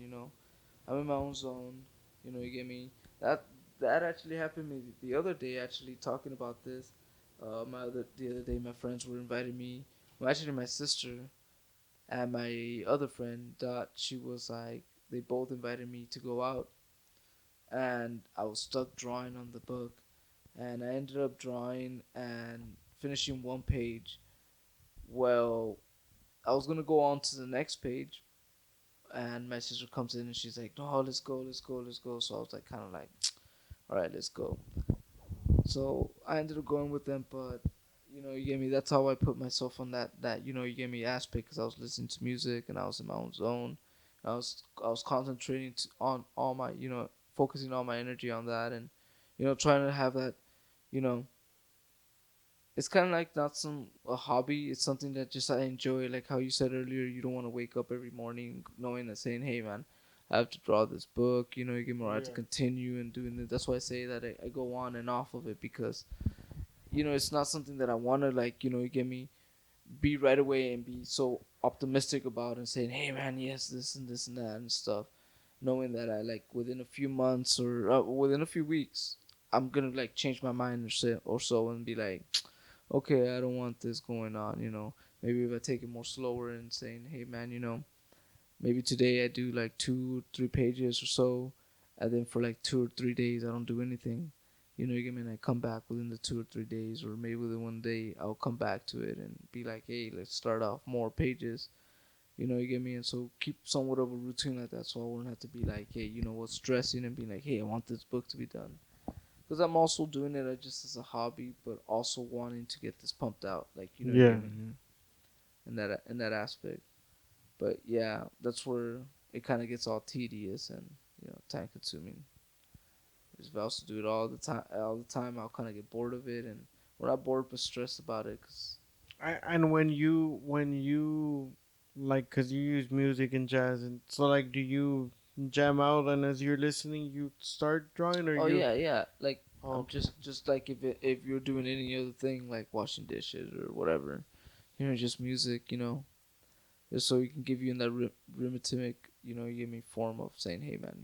I'm in my own zone. You get me. That that actually happened to me the other day. Actually, talking about this, the other day, my friends were inviting me. Well, actually, my sister and my other friend Dot. She was like, they both invited me to go out, and I was stuck drawing on the book, and I ended up drawing and finishing one page. Well, I was gonna go on to the next page, and my sister comes in and she's like, "No, let's go, let's go, let's go." So I was like, kind of like, "All right, let's go." So I ended up going with them, but you get me. That's how I put myself on that you get me aspect, because I was listening to music and I was in my own zone. I was concentrating on all my focusing all my energy on that, and trying to have that you know it's kind of like not some a hobby. It's something that just I enjoy. Like how you said earlier, you don't want to wake up every morning knowing that saying, "Hey, man, I have to draw this book." You get more. I have to Yeah. continue and doing it. That's why I say that I go on and off of it, because it's not something that I want to like. You get me be right away and be so optimistic about and saying, "Hey, man, yes, this and this and that and stuff," knowing that I like within a few months or within a few weeks, I'm gonna like change my mind or so and be like, okay, I don't want this going on. Maybe if I take it more slower and saying, hey, man, maybe today I do like 2 3 pages or so, and then for like 2 or 3 days I don't do anything. You get me? And I come back within the 2 or 3 days, or maybe within one day I'll come back to it and be like, hey, let's start off more pages. You get me? And so keep somewhat of a routine like that, so I wouldn't have to be like, hey, what, stressing and being like, hey, I want this book to be done, because I'm also doing it just as a hobby, but also wanting to get this pumped out. Like you Yeah. get me in that aspect. But yeah, that's where it kind of gets all tedious and time consuming. If I also do it all the time, I'll kind of get bored of it, and we're not bored but stressed about it. Cause And when you like, cause you use music and jazz, and so like, do you jam out, and as you're listening, you start drawing, or oh you? yeah, yeah, like Oh, I'm okay. just like if you're doing any other thing like washing dishes or whatever, just music, just so you can give you in that rhythmic, you give me form of saying, hey man,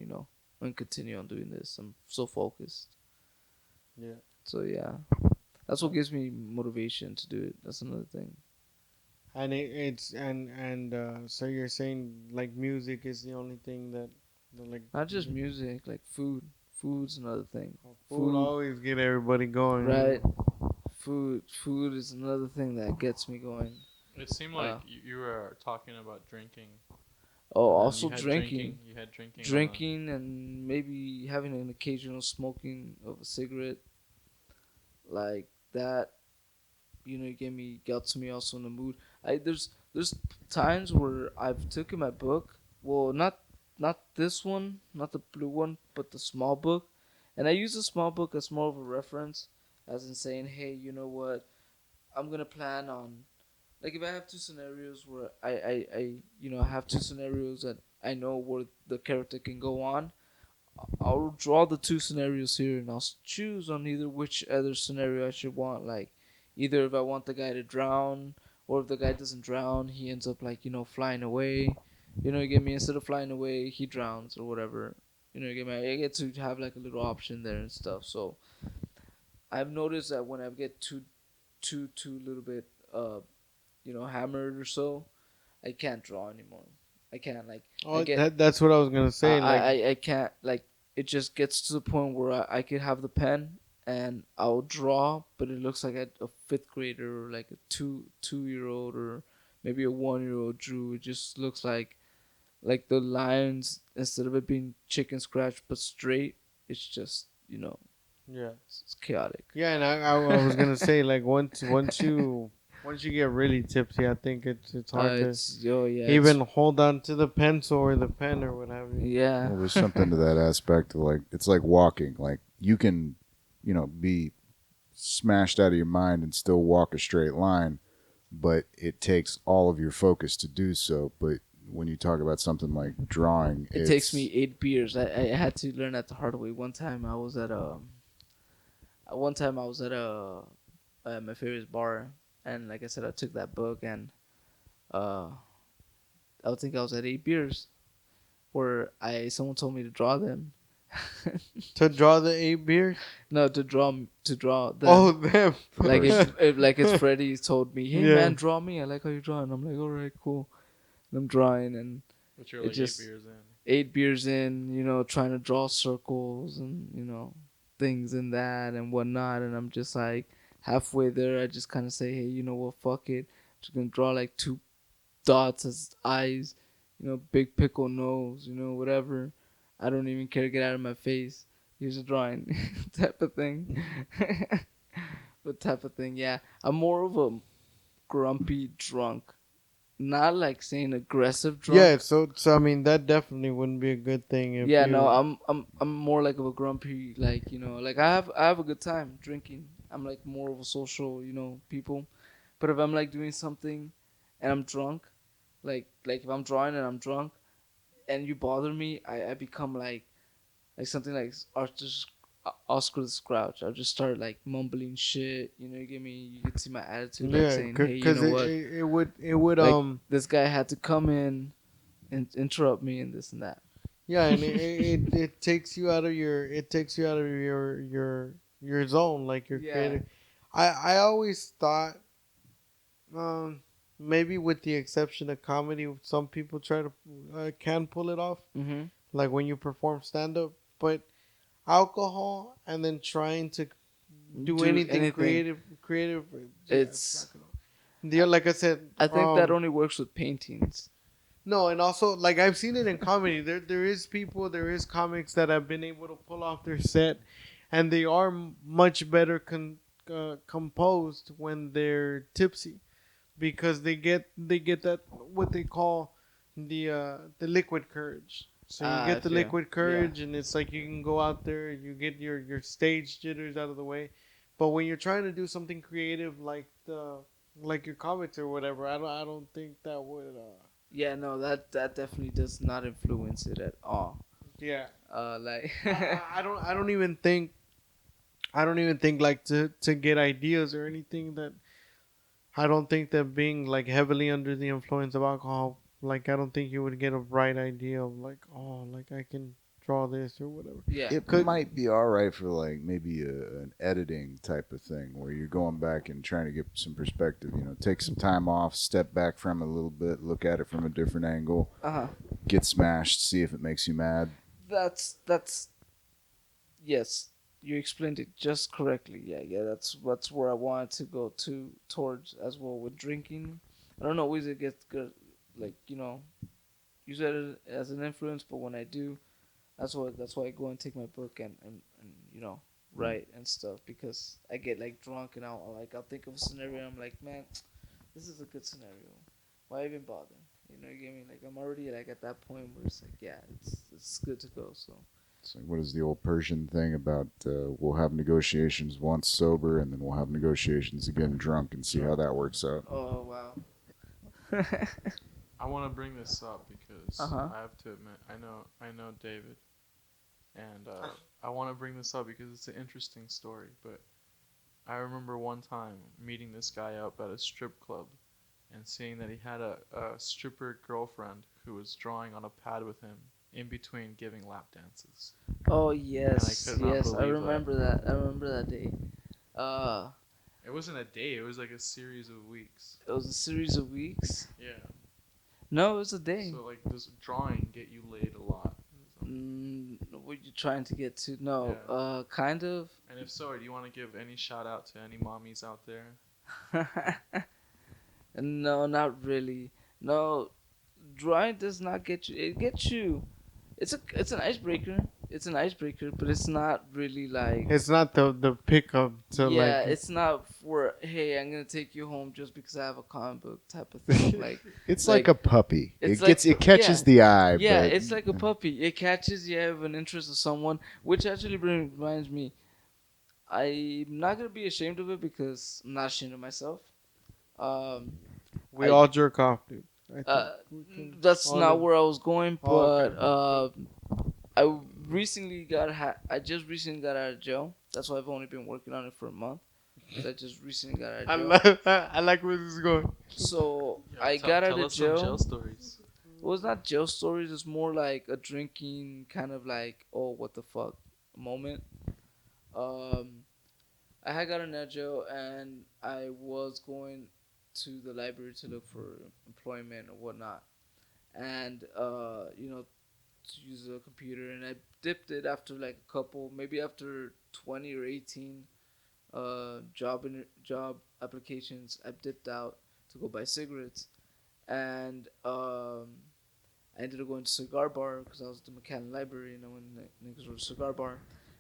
and continue on doing this. I'm so focused. Yeah. So yeah, that's what gives me motivation to do it. That's another thing. And it's and so you're saying like music is the only thing that like Not just music, like food. Food's another thing. food Food, always get everybody going. right? Food is another thing that gets me going. It seemed like Uh, you were talking about drinking. oh, And then also you had drinking. You had drinking. Drinking and maybe having an occasional smoking of a cigarette, like that. You know, gets me also in the mood. There's times where I've taken my book. Well, not this one, not the blue one, but the small book, and I use the small book as more of a reference, as in saying, hey, you know what, I'm gonna plan on, like if I have two scenarios where I have two scenarios that I know where the character can go on. I'll draw the two scenarios here and I'll choose on either which other scenario I should want. Like, either if I want the guy to drown, or if the guy doesn't drown, he ends up like flying away. You get me. Instead of flying away, he drowns or whatever. You get me. I get to have like a little option there and stuff. So I've noticed that when I get too little bit hammered or so, I can't draw anymore. I can't like I Oh, get that's what I was gonna say. Like, I can't like it just gets to the point where I could have the pen and I'll draw, but it looks like a fifth grader or like a two-year old or maybe a 1-year old drew. It just looks like the lines, instead of it being chicken scratch but straight, it's just yeah, it's chaotic. yeah, and I was gonna say like once you get really tipsy, I think it's hard to It's yo yeah even hold on to the pencil or the pen or what have you. yeah. Well, there's something to that aspect of like it's like walking. Like you can, be smashed out of your mind and still walk a straight line, but it takes all of your focus to do so. But when you talk about something like drawing, It takes me 8 beers. I had to learn that the hard way. One time I was at my favorite bar, and like I said, I took that book, and uh, I would think I was at 8 beers, where someone told me to draw them. To draw the 8 beers. No, to draw them. Oh, them. Like if like it's Freddy told me, hey Yeah. man, draw me. I like how you draw, and I'm like, all right, cool. And I'm drawing, and But you're it like just 8 beers in. 8 beers in, trying to draw circles and things and that and whatnot, and I'm just like halfway there. I just kind of say, hey, you know what, fuck it. Just gonna draw like two dots as eyes, big pickle nose, whatever. I don't even care. Get out of my face. Here's a drawing, type of thing. But type of thing, yeah. I'm more of a grumpy drunk, not like saying aggressive drunk. Yeah, so I mean that definitely wouldn't be a good thing if Yeah, you. no, I'm more like of a grumpy, like like I have a good time drinking. I'm like more of a social, people. But if I'm like doing something, and I'm drunk, like if I'm drawing and I'm drunk, and you bother me, I become like something like Oscar the Grouch. I'll just start like mumbling shit. You get me. You can see my attitude, like Yeah, saying, hey, you because know what? it would Like, this guy had to come in and interrupt me and this and that. yeah, and it takes you out of your zone, like your Yeah. creative. I always thought, um, maybe with the exception of comedy, some people try to can pull it off, Mm-hmm. like when you perform stand up, but alcohol and then trying to do anything creative. Yeah, It's. not gonna- like I said, I think that only works with paintings. no, and also like I've seen it in comedy. There is comics that have been able to pull off their set, and they are much better composed when they're tipsy, because they get that what they call the liquid courage. So you I get the feel. liquid courage, and it's like you can go out there, you get your stage jitters out of the way. But when you're trying to do something creative like your comics or whatever, I don't think that would. Yeah, no, that definitely does not influence it at all. Yeah. Like. I don't even think like to get ideas or anything that I don't think that being like heavily under the influence of alcohol, like I don't think you would get a right idea of like, oh, like I can draw this or whatever. Yeah. It Could- might be all right for like maybe an editing type of thing where you're going back and trying to get some perspective. You know, take some time off, step back from it a little bit, look at it from a different angle, Uh-huh. get smashed, see if it makes you mad. That's yes. You explained it just correctly. Yeah. That's where I wanted to go towards as well with drinking. I don't always it gets good, like use it as an influence, but when I do, that's why I go and take my book and write and stuff because I get like drunk and I'll think of a scenario and I'm like, man, this is a good scenario. Why even bother? You get me? Like I'm already like at that point where it's like, yeah, it's good to go. So It's like, what is the old Persian thing about we'll have negotiations once sober and then we'll have negotiations again drunk and see how that works out. oh wow. I want to bring this up because Uh-huh. I have to admit I know David, and I want to bring this up because it's an interesting story. But I remember one time meeting this guy up at a strip club, and seeing that he had a stripper girlfriend who was drawing on a pad with him in between giving lap dances. Oh yes, could not yes, I believe remember that. I remember that day. It wasn't a day; it was like a series of weeks. It was a series of weeks. Yeah. No, it was a day. So like, does drawing get you laid a lot? What you trying to get to? No, Yeah. kind of. And if so, do you want to give any shout out to any mommies out there? No, not really. No, drawing does not get you. It gets you. It's an icebreaker. It's an icebreaker, but it's not really like. It's not the pickup to Yeah, like. it's not for hey, I'm gonna take you home just because I have a comic book type of thing. Like It's Like, like a puppy. it's It catches the eye. yeah, but, it's like a puppy. It catches you have an interest of someone, which actually reminds me. I'm not gonna be ashamed of it because I'm not ashamed of myself. We I- all jerk off, dude. I think we can That's all not do- where I was going, Oh, but okay. I recently I just recently got out of jail. That's why I've only been working on it for a month. 'Cause I just recently got out of jail. I like where this is going. So Yeah, I got out of us some jail. jail stories. Well, it's not jail stories. It's more like a drinking kind of like, oh, what the fuck moment. I had gotten out of jail and I was going to the library to look for employment or whatnot, and to use a computer. And I dipped it after like a couple, maybe after 20 or 18 job applications. I dipped out to go buy cigarettes, and I ended up going to cigar bar because I was at the McAllen Library, and I went niggas were cigar bar.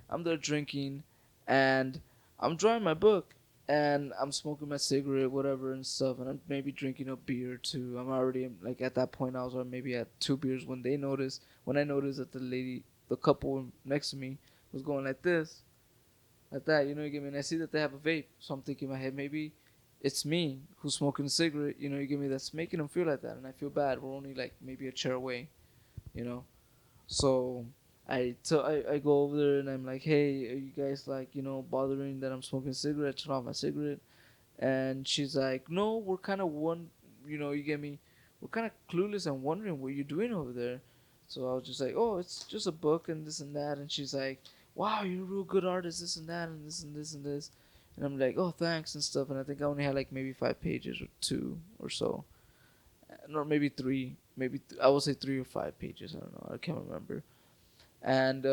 I'm there drinking, and I'm drawing my book, and I'm smoking my cigarette, whatever, and stuff, and I'm maybe drinking a beer too. I'm already like at that point I was maybe at 2 beers when I noticed that the couple next to me was going like this, like that, you get me. And I see that they have a vape, so I'm thinking in my head maybe it's me who's smoking a cigarette, you get me, that's making them feel like that, and I feel bad. We're only like maybe a chair away, So I go over there and I'm like, hey, are you guys like bothering that I'm smoking a cigarette? Turn off my cigarette. And she's like, no, we're kind of you get me, we're kind of clueless and wondering what you're doing over there. So I was just like, oh, it's just a book and this and that. And she's like, wow, you're a real good artist, this and that and this and this and this. And I'm like, oh, thanks and stuff. And I think I only had like maybe 5 pages or 2 or so, or maybe 3, I would say 3 or 5 pages. I don't know, I can't remember. And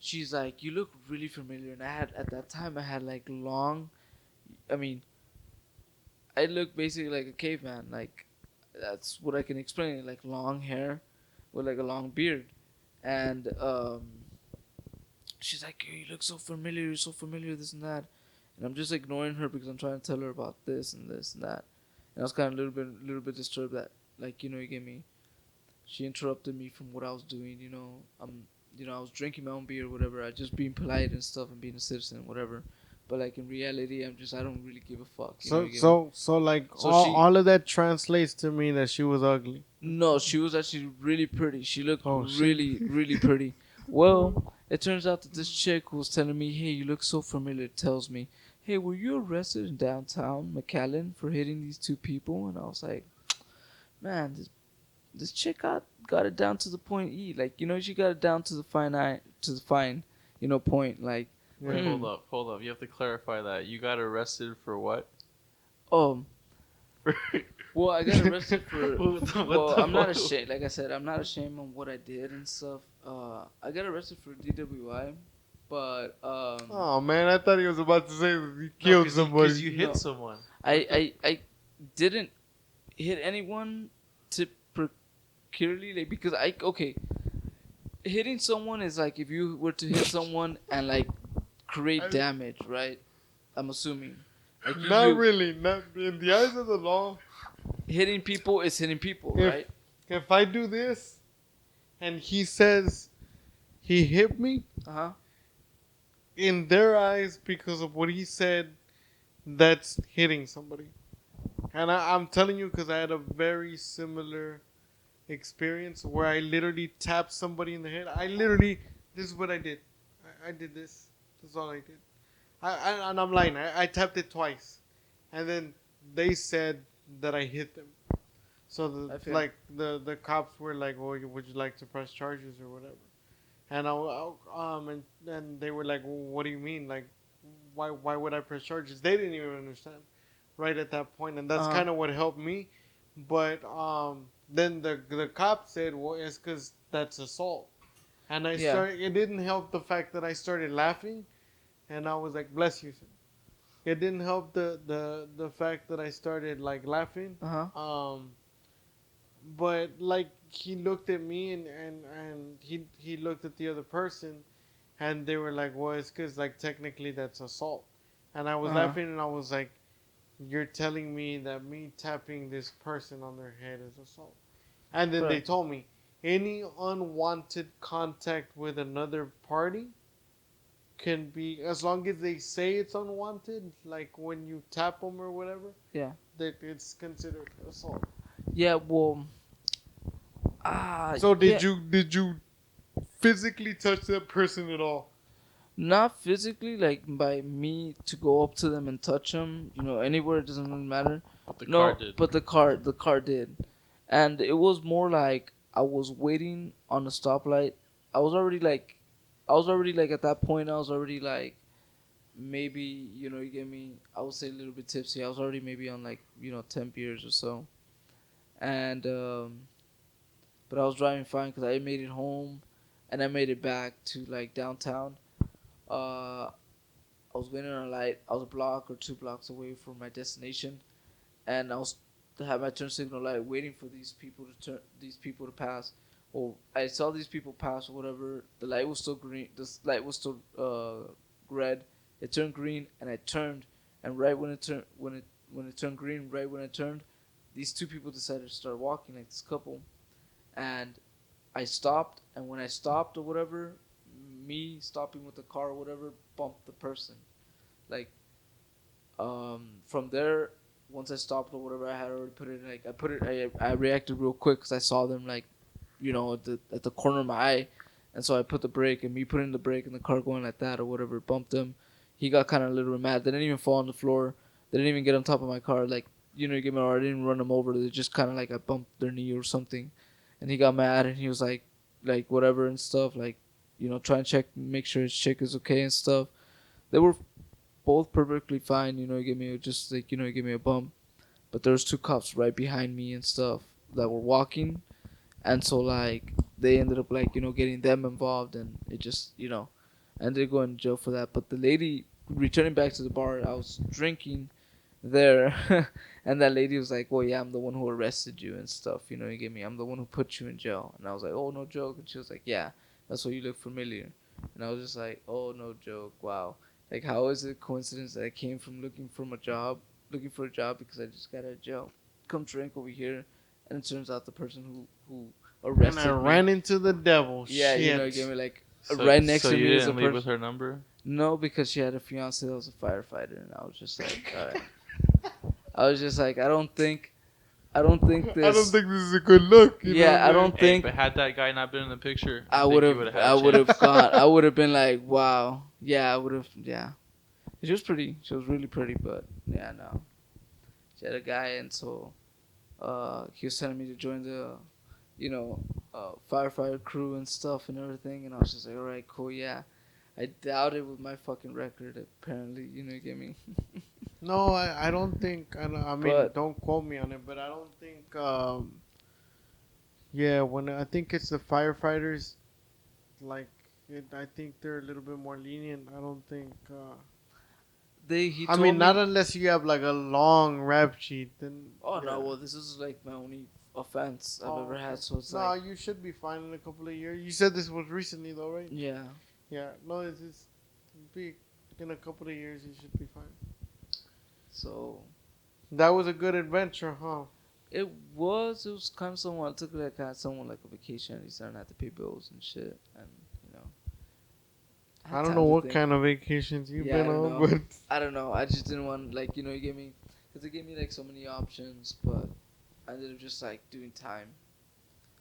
she's like, you look really familiar. And at that time I had like long, I mean, I look basically like a caveman. Like that's what I can explain it, like long hair with like a long beard. And she's like, you look so familiar, you're so familiar, this and that. And I'm just ignoring her because I'm trying to tell her about this and this and that. And I was kind of a little bit disturbed that, like, you get me. She interrupted me from what I was doing. I was drinking my own beer, or whatever. I just being polite and stuff and being a citizen, whatever. But like in reality, I don't really give a fuck. So like So all of that translates to me that she was ugly. No, she was actually really pretty. She looked Oh, shit. really, really pretty. Well, it turns out that this chick who was telling me, hey, you look so familiar, tells me, hey, were you arrested in downtown McAllen for hitting these 2 people? And I was like, man, this chick got got it down to the point E. Like, she got it down to the fine, point. Like, Yeah. Hold up. You have to clarify that. You got arrested for what? oh, well, I got arrested for. Well, I'm not fuck? ashamed. Like I said, I'm not ashamed of what I did and stuff. I got arrested for DWI, but Oh man, I thought he was about to say that he No, killed 'cause somebody. Because you hit No. someone. I didn't hit anyone to peculiarly, like, because hitting someone is like if you were to hit someone and like create damage, right? I'm assuming. Like Not really. Not in the eyes of the law. hitting people is hitting people, If- right? If I do this, and he says he hit me, Uh-huh. in their eyes, because of what he said, that's hitting somebody. And I'm telling you, because I had a very similar experience where I literally tapped somebody in the head. This is what I did. I did this. That's all I did. And I'm lying. I tapped it twice. And then they said that I hit them. So the cops were like, "Well, would you like to press charges or whatever?" And and they were like, "Well, what do you mean? Like, why would I press charges?" They didn't even understand right at that point, and that's Uh-huh. kind of what helped me. But then the cop said, "Well, it's because that's assault," and I Yeah. started. It didn't help the fact that I started laughing, and I was like, "Bless you, sir." It didn't help the fact that I started like laughing. Uh-huh. But like he looked at me and he looked at the other person, and they were like, "Well, it's because like technically that's assault," and I was Uh-huh. laughing and I was like, "You're telling me that me tapping this person on their head is assault?" And then they Correct. told me any unwanted contact with another party can be, as long as they say it's unwanted, like when you tap them or whatever, Yeah. that it's considered assault. Yeah, well, So yeah, did you physically touch that person at all? not physically, like by me to go up to them and touch them, anywhere, it doesn't really matter. But the No, car did. but the car did, and it was more like I was waiting on a stoplight. I was already like, at that point. I was already like, maybe you get me. I would say a little bit tipsy. I was already maybe on like 10 beers or so, and but I was driving fine because I made it home, and I made it back to like downtown. Uh, I was waiting on a light. I was a block or 2 blocks away from my destination, and I was to have my turn signal light, waiting for these people to pass. Well, I saw these people pass or whatever. The light was still green. The light was still red. It turned green, and I turned. And right when it turned green, right when I turned, these two people decided to start walking, like this couple, and I stopped. And when I stopped or whatever, me stopping with the car or whatever bumped the person. Like, from there, once I stopped or whatever, I had already put it, like I reacted real quick because I saw them, like, at the corner of my eye, and so I put the brake, and me putting the brake and the car going like that or whatever bumped him. He got kind of a little bit mad. They didn't even fall on the floor. They didn't even get on top of my car. Like, you get me, or I didn't run them over. They just kind of like I bumped their knee or something, and he got mad and he was like whatever and stuff, like, try and check, make sure his chick is okay and stuff. They were both perfectly fine, you get me, just like, you give me a bump. But there was two cops right behind me and stuff that were walking, and so like they ended up like, getting them involved, and it just, I ended up going to jail for that. But the lady returning back to the bar, I was drinking there, and that lady was like, "Well, yeah, I'm the one who arrested you and stuff, you get me, I'm the one who put you in jail." And I was like, "Oh, no joke." And she was like, "Yeah, that's why you look familiar." And I was just like, "Oh, no joke, wow." Like, how is it a coincidence that I came from looking for a job because I just got out of jail, come drink over here, and it turns out the person who And arrested I me. ran into the devil. Yeah, Shit. you get me, like, So, right next so to you me is a didn't leave person. with her number? No, because she had a fiance that was a firefighter, and I was just like, all right. I was just like, I don't think I don't think this is a good look. You Yeah, know I what don't Hey, think but had that guy not been in the picture, I think would you have. would've had I a would have chance? gone. I would have been like, wow. Yeah, I would have. Yeah, she was pretty. She was really pretty, but yeah, no. She had a guy, and so he was telling me to join you know, firefighter crew and stuff and everything. And I was just like, all right, cool, yeah. I doubt it with my fucking record. Apparently, you get me. No, I don't think. I mean, But don't quote me on it, but I don't think. Yeah, when I think it's the firefighters, like, I think they're a little bit more lenient. I don't think. he I told mean, not me, unless you have like a long rap sheet, then oh yeah. no, well this is like my only offense I've Oh, ever okay. had. So it's No, like, you should be fine in a couple of years. You said this was recently, though, right? yeah. Yeah. No, it's be in a couple of years. You should be fine. So That was a good adventure, huh? it was kind of someone. I took it like someone like a vacation. He started have to pay bills and shit, and you know, I I had don't know time to what think. kind of vacations you've Yeah, I been don't on, know. but I don't know. I just didn't want like you gave me because it gave me like so many options, but I ended up just like doing time,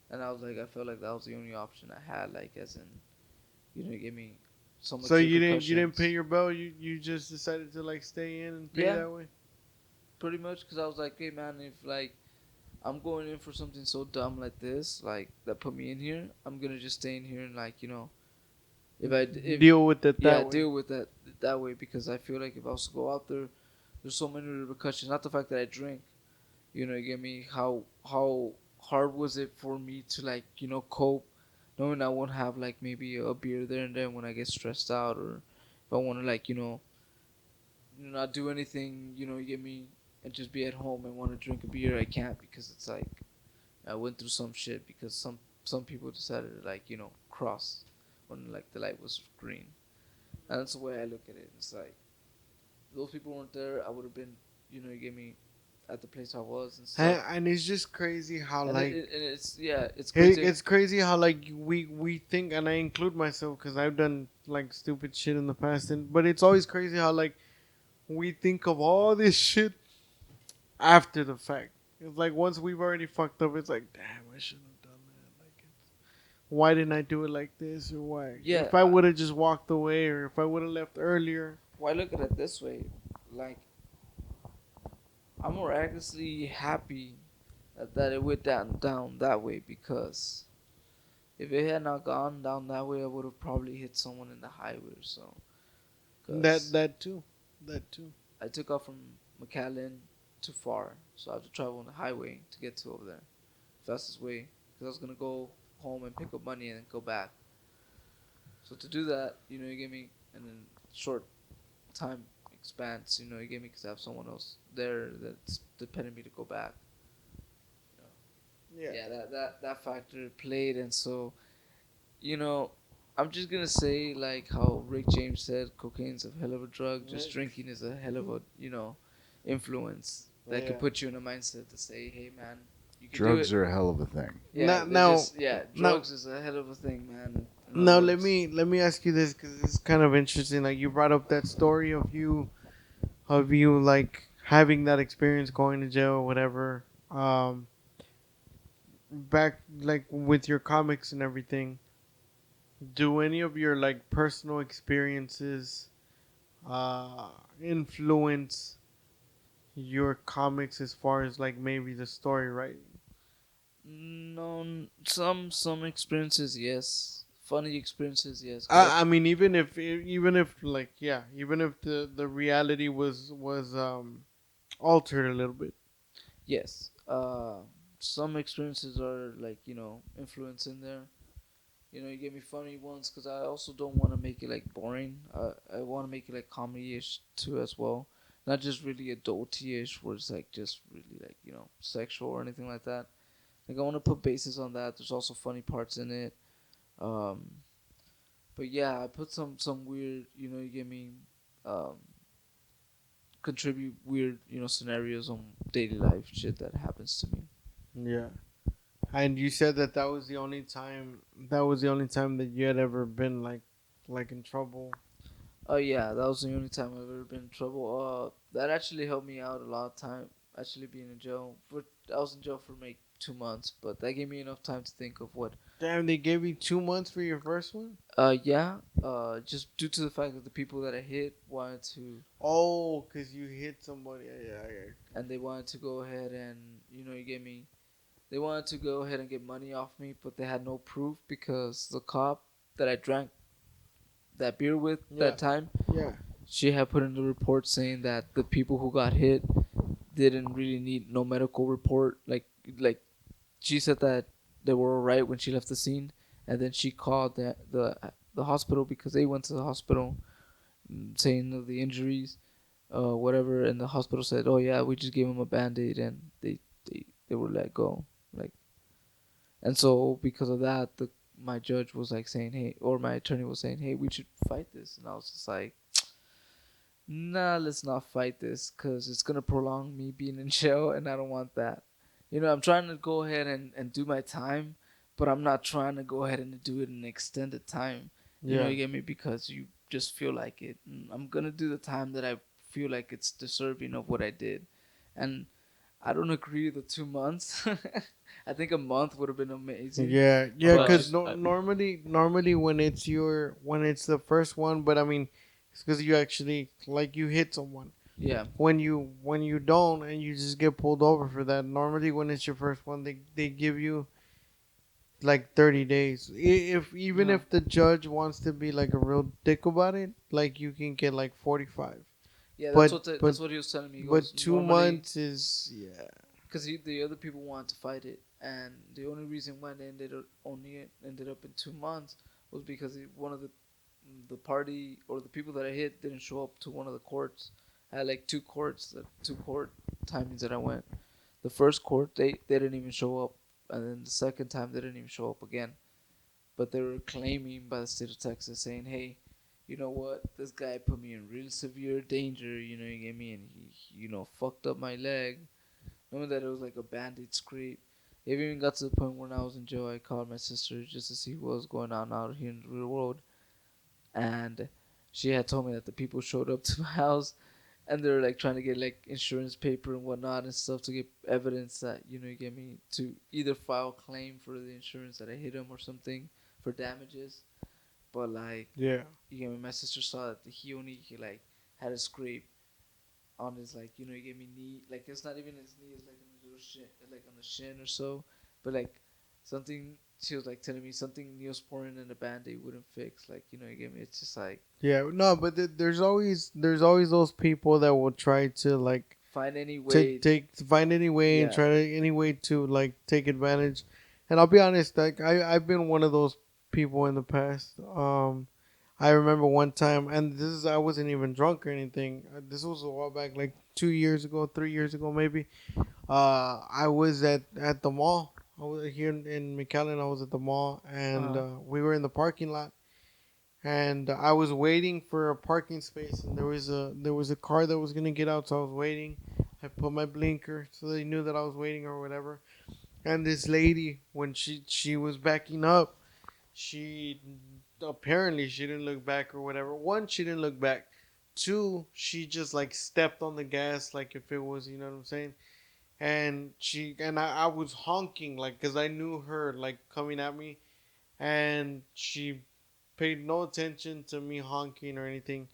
and I was like I felt like that was the only option I had. Like as in, it gave me so much so you didn't pay repercussions. your bill. You just decided to like stay in and pay Yeah, that way. pretty much because I was like, hey man, if like I'm going in for something so dumb like this, like that put me in here, I'm gonna just stay in here and like if Deal with it yeah that way. deal with that way because I feel like if I was to go out there, there's so many repercussions. Not the fact that I drink, you get me. How hard was it for me to like cope, knowing I won't have like maybe a beer there and then when I get stressed out or if I want to like not do anything, you get me, and just be at home and want to drink a beer, I can't because it's like I went through some shit because some people decided to like cross when like the light was green, and that's the way I look at it. It's like those people weren't there, I would have been, you get me, at the place I was and stuff. And it's just crazy how And like and it's it's crazy. it's crazy how like we think, and I include myself because I've done like stupid shit in the past, and but it's always crazy how like we think of all this shit after the fact. It's like once we've already fucked up, it's like, damn, I shouldn't have done that. Like, why didn't I do it like this, or why? Yeah, If I would have just walked away, or if I would have left earlier. why look at it this way? Like I'm miraculously happy that it went down that way because if it had not gone down that way, I would have probably hit someone in the highway or so. That Cause that too, that too. I took off from McAllen too far, so I have to travel on the highway to get to over there, fastest way. Cause I was gonna go home and pick up money and then go back. So to do that, you get me, and then short time expanse, you get me, cause I have someone else there that's depending me to go back. Yeah. Yeah, that factor played, and so you know, I'm just gonna say like how Rick James said, cocaine's a hell of a drug. Just drinking is a hell of a influence that Yeah. could put you in a mindset to say, hey man, you can do Drugs it. are a hell of a thing. Yeah, Now, they're now, just now, drugs is a hell of a thing, man. In other now, let words. me ask you this because it's kind of interesting. Like you brought up that story of you like having that experience going to jail or whatever. Back like with your comics and everything. Do any of your like personal experiences uh influence your comics as far as like maybe the story writing? No, some experiences, yes. Funny experiences, yes. I mean, even if like yeah, even if the reality was altered a little bit. Yes. Some experiences are like influence in there. You give me funny ones because I also don't want to make it like boring. I want to make it like comedy-ish too as well, not just really adulty-ish where it's like just really like sexual or anything like that. Like I want to put bases on that. There's also funny parts in it. Um, but yeah, I put some weird. You get me. Um, contribute weird scenarios on daily life shit that happens to me. Yeah. And you said that was the only time that you had ever been like in trouble. Oh yeah, that was the only time I've ever been in trouble. That actually helped me out a lot of time. Actually, being in jail I was in jail for like 2 months, but that gave me enough time to think of what. Damn, they gave you 2 months for your first one. Yeah. Just due to the fact that the people that I hit wanted to, Oh, cause you hit somebody. Yeah, yeah. and they wanted to go ahead and you get me, They wanted to go ahead and get money off me, but they had no proof because the cop that I drank that beer with Yeah. that time, Yeah. she had put in the report saying that the people who got hit didn't really need no medical report. Like she said that they were all right when she left the scene, and then she called the hospital because they went to the hospital saying of the injuries, whatever, and the hospital said, "Oh yeah, we just gave him a band-aid," and they were let go. Like, and so because of that, the my judge was like saying, "Hey," or my attorney was saying, "Hey, we should fight this," and I was just like, "Nah, let's not fight this because it's gonna prolong me being in jail, and I don't want that." I'm trying to go ahead and do my time, but I'm not trying to go ahead and do it in an extended time. Yeah. You get me? Because you just feel like it. I'm gonna do the time that I feel like it's deserving of what I did, and I don't agree with the 2 months. I think a month would have been amazing. Yeah, yeah, But because But no, normally when it's the first one, but I mean, it's because you actually like you hit someone. yeah, When you don't and you just get pulled over for that. Normally, when it's your first one, they give you like 30 days. If even uh-huh. if the judge wants to be like a real dick about it, like you can get like 45. Yeah, But that's what he was telling me. He but goes two normally months is yeah. because the other people wanted to fight it, and the only reason why they ended up in 2 months was because one of the party or the people that I hit didn't show up to one of the courts. I had like two court timings that I went. The first court they didn't even show up, and then the second time they didn't even show up again. But they were claiming by the state of Texas saying, "Hey, you know what? This guy put me in real severe danger. You get me, and he fucked up my leg." Knowing that it was like a band-aid scrape. It even got to the point when I was in jail, I called my sister just to see what was going on out here in the real world, and she had told me that the people showed up to my house, and they were like trying to get like insurance paper and whatnot and stuff to get evidence that you get me to either file a claim for the insurance that I hit him or something for damages. But like Yeah. you get me, my sister saw that he like had a scrape on his like you gave me knee, like it's not even his knee, it's like on his little shin, like on the shin or so, but like something she was like telling me something Neosporin and a band-aid wouldn't fix, like you gave me, it's just like Yeah, no, but there's always those people that will try to like find any way. take find any way and Yeah, try to any way to like take advantage. And I'll be honest, like I've been one of those people in the past. I remember one time, and this is I wasn't even drunk or anything. This was a while back, like 2 years ago, 3 years ago, maybe. I was at the mall. I was here in McAllen. I was at the mall, and uh we were in the parking lot, and I was waiting for a parking space, and there was a car that was gonna get out, so I was waiting. I put my blinker so they knew that I was waiting or whatever. And this lady, when she was backing up, she apparently she didn't look back or whatever. One, she didn't look back. Two, she just like stepped on the gas like if it was, you know what I'm saying. And I was honking like because I knew her like coming at me, and she paid no attention to me honking or anything,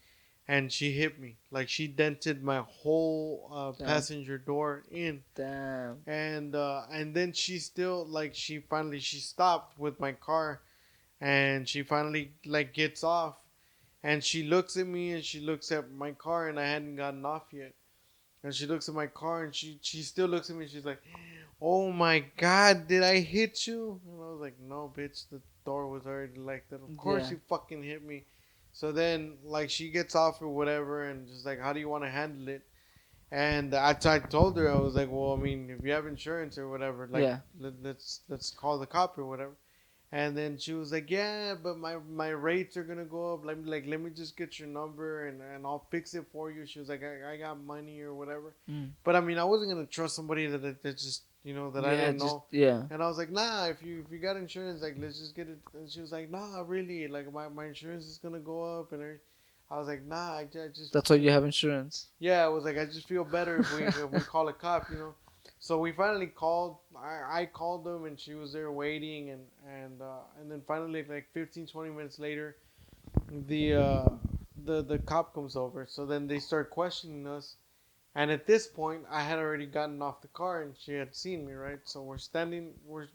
and she hit me like she dented my whole damn, passenger door in. damn, And then she still like she stopped with my car, and she finally like gets off, and she looks at me and she looks at my car, and I hadn't gotten off yet, and she looks at my car, and she still looks at me, she's like, "Oh my god, did I hit you?" And I was like, "No, bitch, the door was already like that. Of course yeah, you fucking hit me." So then, like, she gets off or whatever, and just like, "How do you want to handle it?" And I told her, I was like, "Well, I mean, if you have insurance or whatever, like, yeah, let's call the cop or whatever." And then she was like, "Yeah, but my rates are gonna go up. Let me just get your number, and I'll fix it for you." She was like, "I got money or whatever," mm. but I mean, I wasn't gonna trust somebody that just that I Yeah, didn't just know. yeah, And I was like, "Nah, if you got insurance, like let's just get it." And she was like, "Nah, really, like my insurance is gonna go up." And I was like, "Nah, I just that's why you have insurance. yeah." I was like, "I just feel better if we call a cop." So we finally called. I called them, and she was there waiting, and then finally, like 15, 20 minutes later, the uh, the cop comes over. So then they start questioning us, And at this point, I had already gotten off the car, and she had seen me, right? So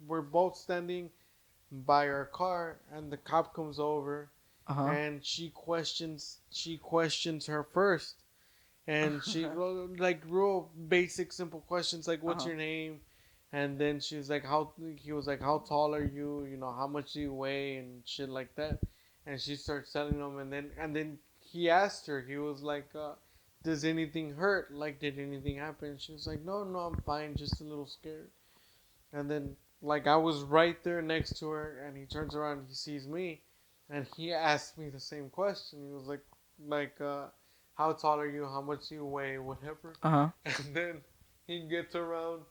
we're both standing by our car, and the cop comes over, Uh huh. and she questions her first, and she like real basic simple questions like Uh what's huh. your name, and then she was like how he was like how tall are you, how much do you weigh and shit like that, and she starts telling him, and then he asked her, he was like does anything hurt, like did anything happen? She was like no, I'm fine, just a little scared. And then like I was right there next to her, and he turns around, he sees me, and he asked me the same question. He was like how tall are you? How much do you weigh? Whatever. Uh huh. And then he gets around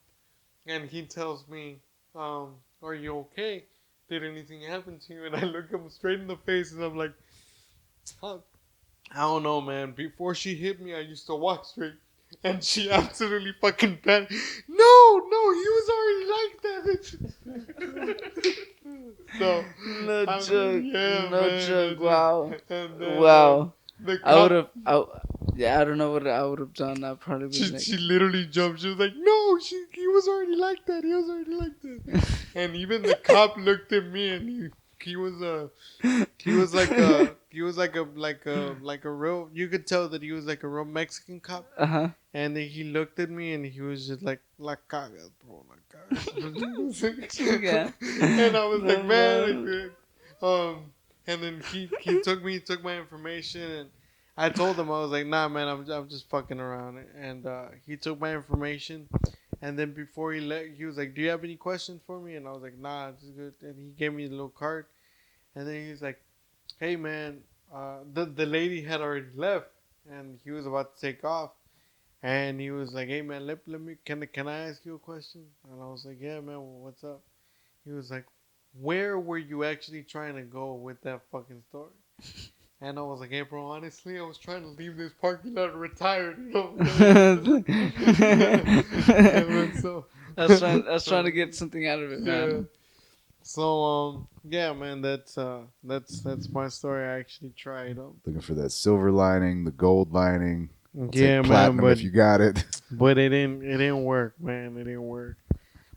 and he tells me, "Are you okay? Did anything happen to you?" And I look him straight in the face, and I'm like, "Huh, I don't know, man. Before she hit me, I used to walk straight." And she absolutely fucking panicked. No, he was already like that. So, No joke. yeah, No man. joke. Wow. And then Wow. the I would cop, have. Yeah, I don't know what I would have done. I probably she, been like. she literally jumped. She was like, no, he was already like that. He was already like that. And even the cop looked at me, and he was like a real, you could tell that he was like a real Mexican cop. Uh huh. And then he looked at me, and he was just like, la cagas, bro, la cagas. Yeah. And I was like, No, man, no. and then he took my information, and I told him, I was like, nah, man, I'm just fucking around. And he took my information, and then before he was like, do you have any questions for me? And I was like, nah, it's good. And he gave me the little card, and then he was like, hey, man, the lady had already left, and he was about to take off. And he was like, "Hey man, let me can I ask you a question?" And I was like, "Yeah, man, well, what's up?" He was like, "Where were you actually trying to go with that fucking story?" And I was like, "Hey, bro, honestly, I was trying to leave this parking lot retired, you know." And then so, I was trying to get something out of it, yeah. man. So yeah, man, that's my story. I actually tried. Looking for that silver lining, the gold lining. Yeah, Take man, platinum but if you got it. it didn't work, man. It didn't work.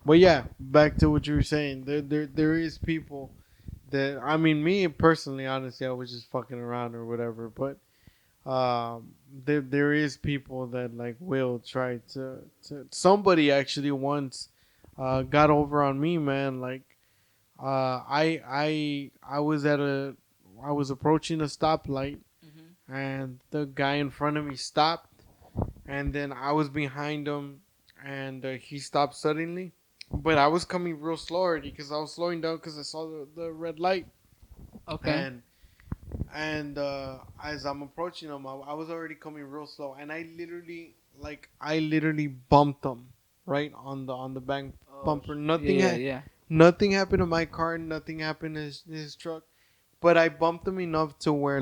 But yeah, back to what you were saying. There is people that, I mean, me personally, honestly, I was just fucking around or whatever. But there is people that like will try to. Somebody actually once got over on me, man. Like I was I was approaching a stoplight, Hmm. and the guy in front of me stopped, and then I was behind him, and he stopped suddenly. But I was coming real slow already because I was slowing down because I saw the red light, Okay. and as I'm approaching him, I was already coming real slow, and I literally bumped him right on the back Oh, bumper. yeah, yeah. Nothing happened to my car. Nothing happened to his truck, but I bumped him enough to where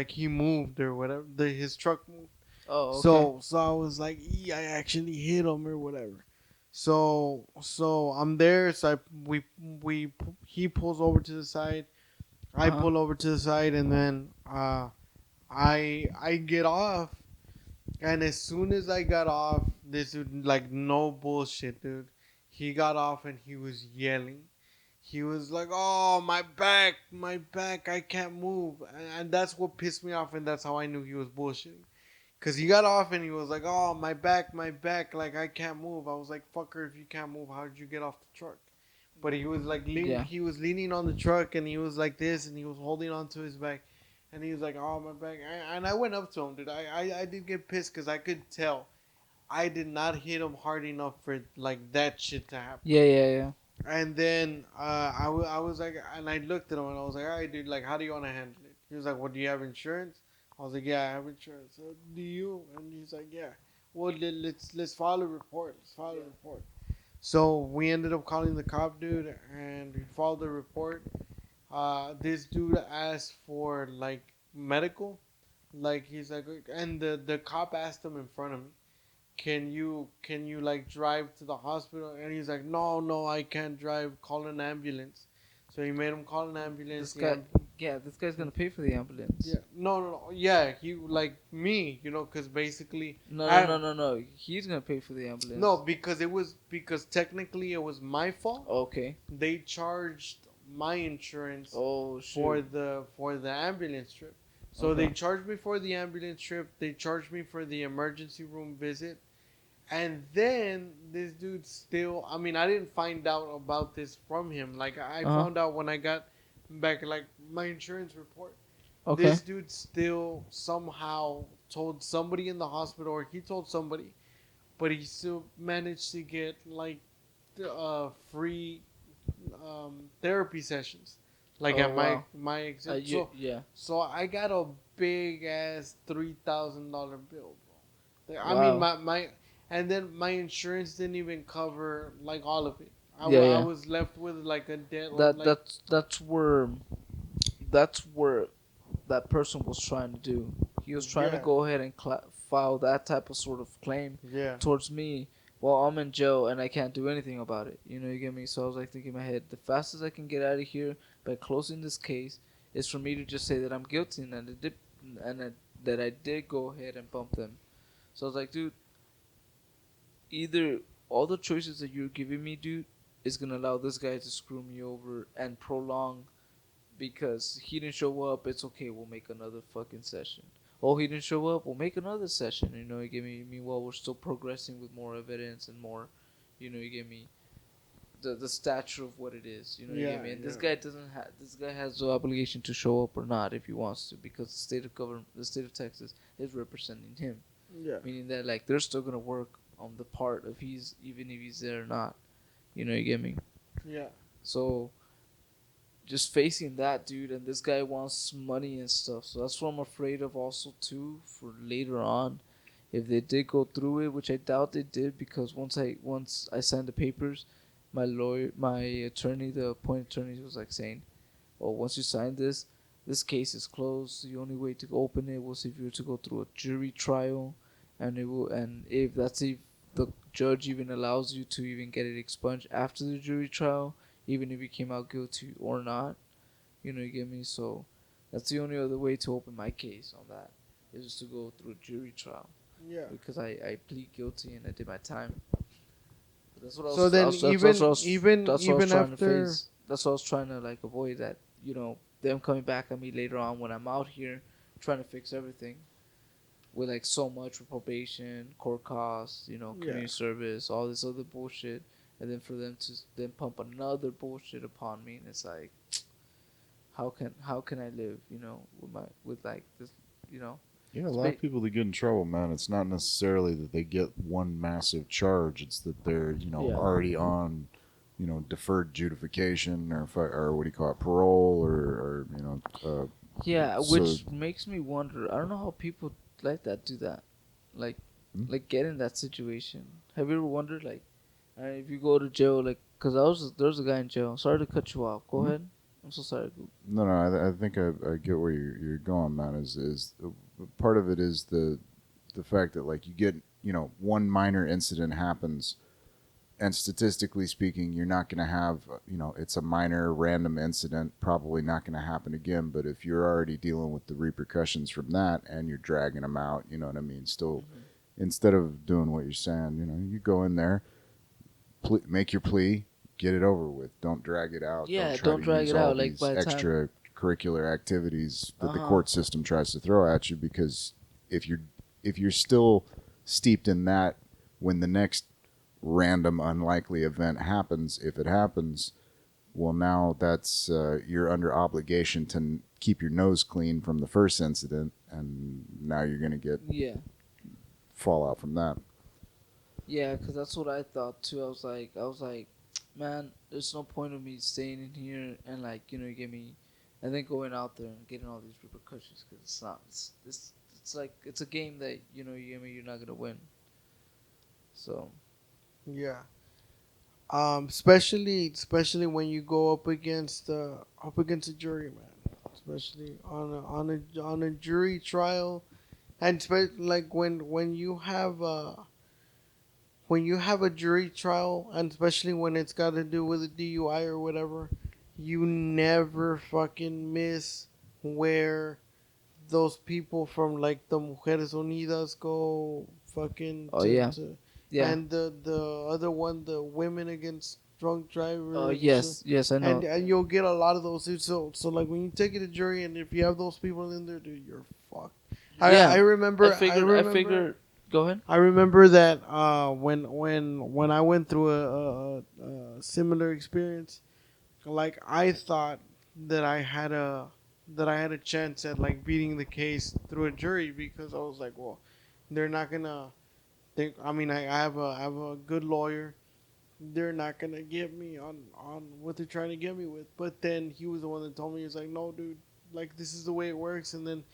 he moved or whatever. His truck moved. Oh, okay. So I was like, I actually hit him or whatever. So I'm there. So we he pulls over to the side. Uh I huh. pull over to the side, and then I get off. And as soon as I got off, this dude, like, no bullshit, dude. He got off and he was yelling. He was like, "Oh, my back, I can't move," and that's what pissed me off, and that's how I knew he was bullshitting. Cause he got off and he was like, "Oh, my back, like I can't move." I was like, "Fucker, if you can't move, how did you get off the truck?" But he was like, Yeah. he was leaning on the truck, and he was like this, and he was holding on to his back, and he was like, "Oh, my back," and I went up to him, dude. I did get pissed because I could tell I did not hit him hard enough for like that shit to happen. Yeah, yeah, yeah. And then I was like, and I looked at him and I was like, all right, dude, like, how do you want to handle it? He was like, well, do you have insurance? I was like, yeah, I have insurance. So, do you? And he's like, yeah. Well, let's file a report. Let's file a report. So we ended up calling the cop, dude, and we filed the report. This dude asked for like medical, like he's like, and the cop asked him in front of me, can you like drive to the hospital? And he's like, no, I can't drive, call an ambulance. So he made him call an This ambulance. guy, yeah, this guy's gonna pay for the ambulance. Yeah, no, yeah, he like me, because basically, No, no, I no, no, no. He's gonna pay for the no, ambulance. because technically it was my fault. Okay. They charged my insurance Oh for shoot. the ambulance trip. So they Okay. charged me for the ambulance trip. They charged me for the emergency room visit. And then this dude still, I mean, I didn't find out about this from him. Like, I Uh huh. found out when I got back, like, my insurance report. Okay. This dude still somehow told somebody in the hospital, or he told somebody, but he still managed to get, like, free therapy sessions. Like, Oh at wow. my exit. Yeah. So I got a big ass $3,000 bill, bro. I mean, Wow. and then my insurance didn't even cover like all of it. Yeah, I yeah. was left with like a debt, That like that's where that person was trying to do. He was trying to yeah, go ahead and file that type of sort of claim yeah, towards me while I'm in jail and I can't do anything about it. You get me? So I was like thinking in my head, the fastest I can get out of here by closing this case is for me to just say that I'm guilty and that I did go ahead and bump them. So I was like, dude, either all the choices that you're giving me, dude, is gonna allow this guy to screw me over and prolong because he didn't show up. It's okay. We'll make another fucking session. Oh, he didn't show up. We'll make another session. You get me. Meanwhile, we're still progressing with more evidence and more. You get me. The stature of what it is. You yeah, get me. And this yeah, guy doesn't have. This guy has the obligation to show up or not if he wants to because the state of Texas is representing him. yeah, Meaning that like they're still gonna work on the part of he's even if he's there or not. You get me. yeah, So just facing that dude and this guy wants money and stuff, so that's what I'm afraid of also too for later on if they did go through it, which I doubt they did because once I signed the papers, my attorney, the appointed attorney, was like saying, oh, once you sign this case is closed. The only way to open it was if you were to go through a jury trial, and if the judge even allows you to even get it expunged after the jury trial, even if you came out guilty or not. You get me? So that's the only other way to open my case on that is just to go through a jury trial yeah. because I plead guilty and I did my time. But that's what I So was. then That's what I was even trying to after, face. That's what I was trying to like avoid that. Them coming back at me later on when I'm out here trying to fix everything with like so much for probation, court costs, yeah, community service, all this other bullshit, and then for them to then pump another bullshit upon me, and it's like, how can I live, with like this, you know, Yeah, a it's lot of people that get in trouble, man, it's not necessarily that they get one massive charge. It's that they're, yeah, already on, deferred adjudication or what do you call it, parole yeah, so which makes me wonder. I don't know how people like that do that, like, Hmm? like get in that situation. Have you ever wondered, like, if you go to jail, like, cause there's a guy in jail. Sorry to cut you off. Go Mhm. ahead. I'm so sorry. no, I think I get where you're going, man. Is part of it is the fact that like you get one minor incident happens, and statistically speaking, you're not going to have it's a minor random incident, probably not going to happen again. But if you're already dealing with the repercussions from that, and you're dragging them out, you know what I mean. Still, instead of doing what you're saying, you go in there, make your plea, get it over with. Don't drag it out. Don't Yeah, try don't to drag use it all out. Like these by the time. extracurricular activities Uh that the huh. court system tries to throw at you. Because if you're still steeped in that, when the next random unlikely event happens, if it happens, well, now that's you're under obligation to keep your nose clean from the first incident, and now you're going to get Yeah. fallout from that. Yeah, cause that's what I thought too. I was like, man, there's no point of me staying in here and like you get me, and then going out there and getting all these repercussions. Cause it's not. It's like it's a game that you get me. You're not gonna win. So yeah. Especially when you go up against a jury, man. Especially on a jury trial, and like when you have a jury trial, and especially when it's got to do with a DUI or whatever, you never fucking miss where those people from like the Mujeres Unidas go fucking Oh yeah, to yeah. and the other one, the women against drunk Oh drivers and shit. yes, yes, I know. And you'll get a lot of those dude. So like when you take it to jury and if you have those people in there, dude, you're fucked. I Yeah, remember I figured. Go ahead. I remember that when I went through a similar experience, like I thought that I had a chance at like beating the case through a jury because I was like, well, they're not gonna think. I mean, I have a good lawyer. They're not gonna get me on what they're trying to get me with. But then he was the one that told me, he's like, no, dude, like this is the way it works. And then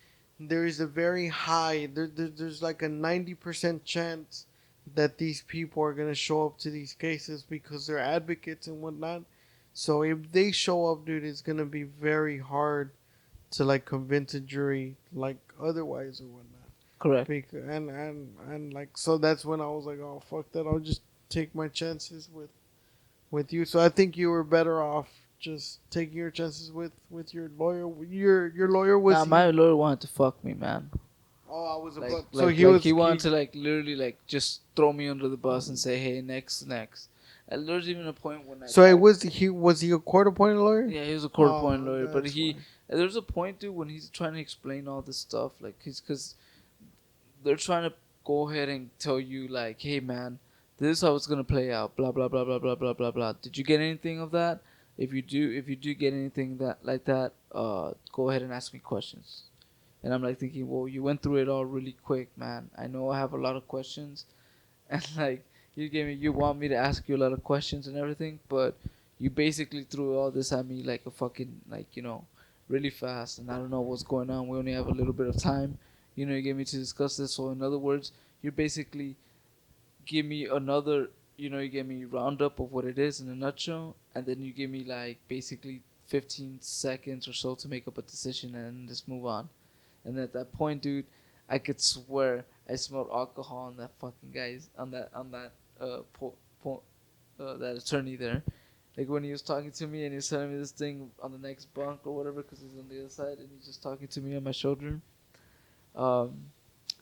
there is a very high there's like a 90% chance that these people are gonna show up to these cases because they're advocates and whatnot. So if they show up, dude, it's gonna be very hard to like convince a jury like otherwise or whatnot. Correct. And like so that's when I was like, oh fuck that, I'll just take my chances with you. So I think you were better off just taking your chances with your lawyer. Your lawyer was Nah, my lawyer wanted to fuck me, man. oh, I was Like, about. like, So he like was. he wanted to like literally like just throw me under the bus and say, "Hey, next, next." And there's even a point when So it was he a court appointed lawyer? yeah, he was a court appointed Oh, lawyer, but that's he fine. there's a point, dude, when he's trying to explain all this stuff, like he's because they're trying to go ahead and tell you like, "Hey, man, this is how it's gonna play out." Blah blah blah blah blah blah blah blah. Did you get anything of that? If you do get anything that like that, go ahead and ask me questions. And I'm like thinking, well, you went through it all really quick, man. I know I have a lot of questions, and like you want me to ask you a lot of questions and everything, but you basically threw all this at me like a fucking like really fast, and I don't know what's going on. We only have a little bit of time, you gave me to discuss this. So in other words, you basically give me another, you gave me roundup of what it is in a nutshell, and then you give me like basically 15 seconds or so to make up a decision and just move on. And at that point, dude, I could swear I smelled alcohol on that fucking guy's on that that attorney there. Like when he was talking to me and he was telling me this thing on the next bunk or whatever, because he's on the other side and he's just talking to me on my shoulder. Um,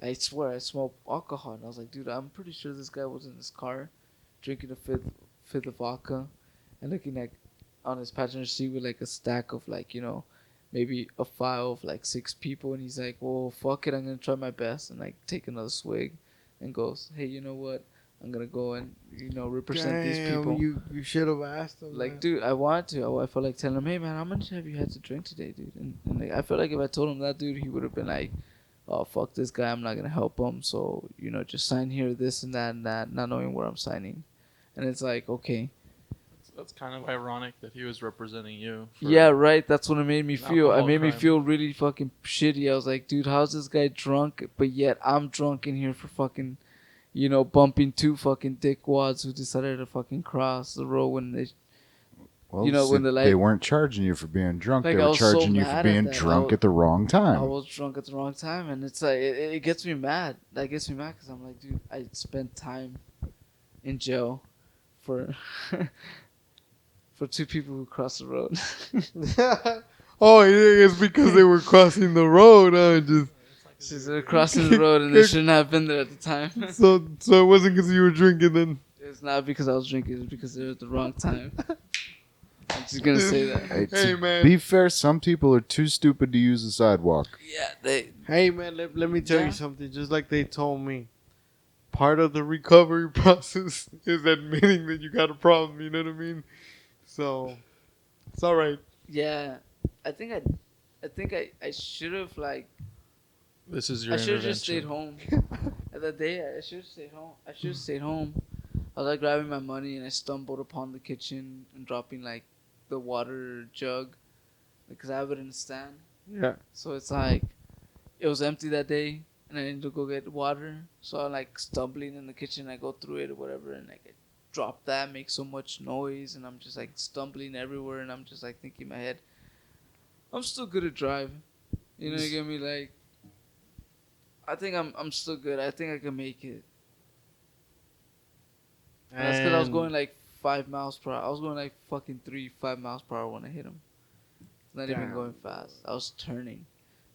I swear I smelled alcohol, and I was like, dude, I'm pretty sure this guy was in his car, drinking a fifth of vodka, and looking like on his passenger seat with like a stack of like maybe a file of like 6 people, and he's like, well, fuck it, I'm gonna try my best, and like take another swig, and goes, hey, you know what? I'm gonna go and represent these Damn, people. you should have asked him. Like, That. dude, I wanted to. I felt like telling him, hey, man, how much have you had to drink today, dude? And like, I feel like if I told him that, dude, he would have been like, oh, fuck this guy, I'm not gonna help him. So just sign here, this and that, not knowing where I'm signing. And it's like, okay, That's kind of ironic that he was representing you. For yeah, right. That's what it made me an feel. It alcohol made me crime. feel really fucking shitty. I was like, dude, how's this guy drunk, but yet I'm drunk in here for fucking, bumping 2 fucking dickwads who decided to fucking cross the road when they, Well, when the light. they weren't charging you for being drunk. Like, They I were was so charging you for mad at being that. drunk at the wrong I time. was drunk at the wrong time, and it's like it gets me mad. That gets me mad because I'm like, dude, I spent time in jail for for 2 people who crossed the road. Oh, yeah, it's because they were crossing the road. They're crossing the road, and they shouldn't have been there at the time. So it wasn't because you were drinking then. It's not because I was drinking; it's because they were at the wrong time. I'm just gonna say that. Hey, Hey, to man. be fair, some people are too stupid to use the sidewalk. Yeah, they. Hey man, let me tell Yeah. you something. Just like they told me, part of the recovery process is admitting that you got a problem. You know what I mean? So it's all right. Yeah, I think I should have like. This is your I should have just stayed intervention. home. At that day, I should have stayed home. I should have stayed home. I was like grabbing my money and I stumbled upon the kitchen and dropping like the water jug because I have it in a stand. Yeah. So it's like it was empty that day and I needed to go get water. So I'm like stumbling in the kitchen. I go through it or whatever and like I drop that, make so much noise, and I'm just like stumbling everywhere. And I'm just like thinking in my head, I'm still good at driving. You get me? Like, I think I'm still good. I think I can make it. And that's because I was going like 5 miles per hour. I was going like fucking 5 miles per hour when I hit him. Not even Damn. going fast. I was turning.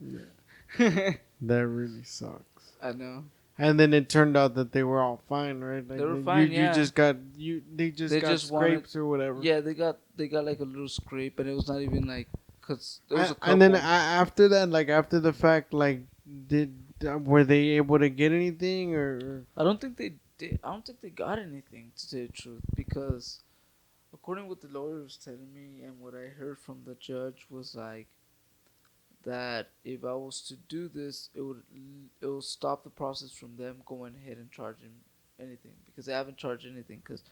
Yeah. That really sucks. I know. And then it turned out that they were all fine, right? Like They were fine, You yeah. just got They just They got just wanted- scrapes or whatever. Yeah, they got like a little scrape, and it was not even like, cause there was a couple. And then after that, like after the fact, like did were they able to get anything or? I don't think they did. I don't think they got anything, to tell you the truth, because according to what the lawyer was telling me and what I heard from the judge was like that if I was to do this, it will stop the process from them going ahead and charging anything, because they haven't charged anything. Because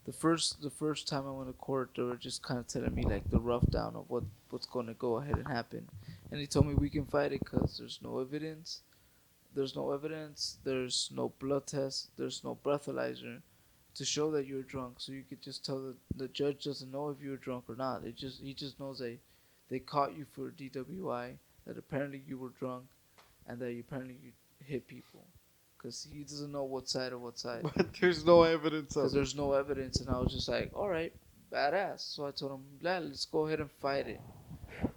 the first time I went to court, they were just kind of telling me like the rough down of what's going to go ahead and happen, and he told me we can fight it because there's no evidence. There's no evidence. There's no blood test. There's no breathalyzer to show that you're drunk. So you could just tell the judge doesn't know if you're drunk or not. He just knows they caught you for DWI, that apparently you were drunk, and that apparently you hit people. Because he doesn't know what side or what side. But there's no evidence Because of it. there's no evidence, and I was just like, all right, badass. So I told him, let's go ahead and fight it.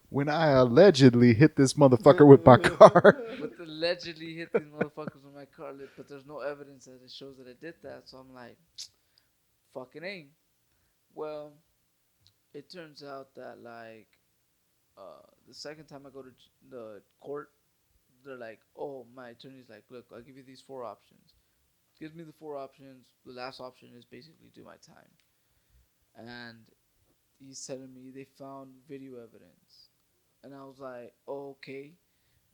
When I allegedly hit this motherfucker with my car. But allegedly hit these motherfuckers with my car, but there's no evidence that it shows that I did that. So I'm like, fucking A. Well, it turns out that like the second time I go to the court, they're like, oh, my attorney's like, look, I'll give you these 4 options. Gives me the 4 options. The last option is basically do my time. And he's telling me they found video evidence. And I was like, oh, okay,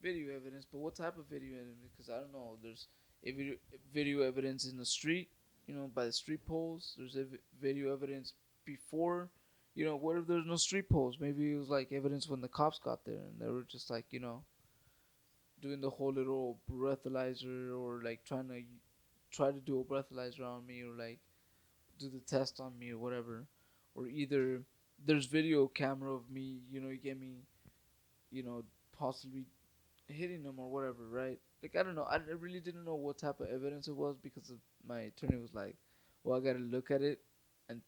video evidence, but what type of video evidence? Because I don't know. There's a video evidence in the street, by the street poles. There's video evidence before. What if there's no street poles? Maybe it was like evidence when the cops got there and they were just like, doing the whole little breathalyzer, or like try to do a breathalyzer on me, or like do the test on me or whatever. Or either there's video camera of me, you get me, possibly hitting them or whatever, right? Like, I don't know. I really didn't know what type of evidence it was, because my attorney was like, well, I got to look at it and,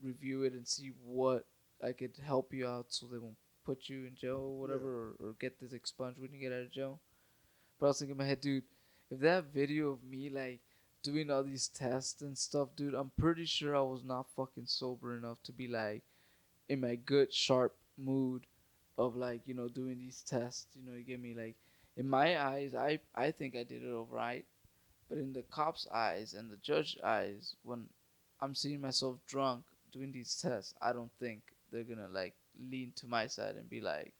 review it and see what I could help you out so they won't put you in jail or whatever, or get this expunged when you get out of jail. But I was thinking in my head, dude, if that video of me, like, doing all these tests and stuff, dude, I'm pretty sure I was not fucking sober enough to be, like, in my good, sharp mood of, like, doing these tests. You get me? Like, in my eyes, I think I did it all right. But in the cop's eyes and the judge's eyes, when I'm seeing myself drunk doing these tests, I don't think they're going to, like, lean to my side and be like,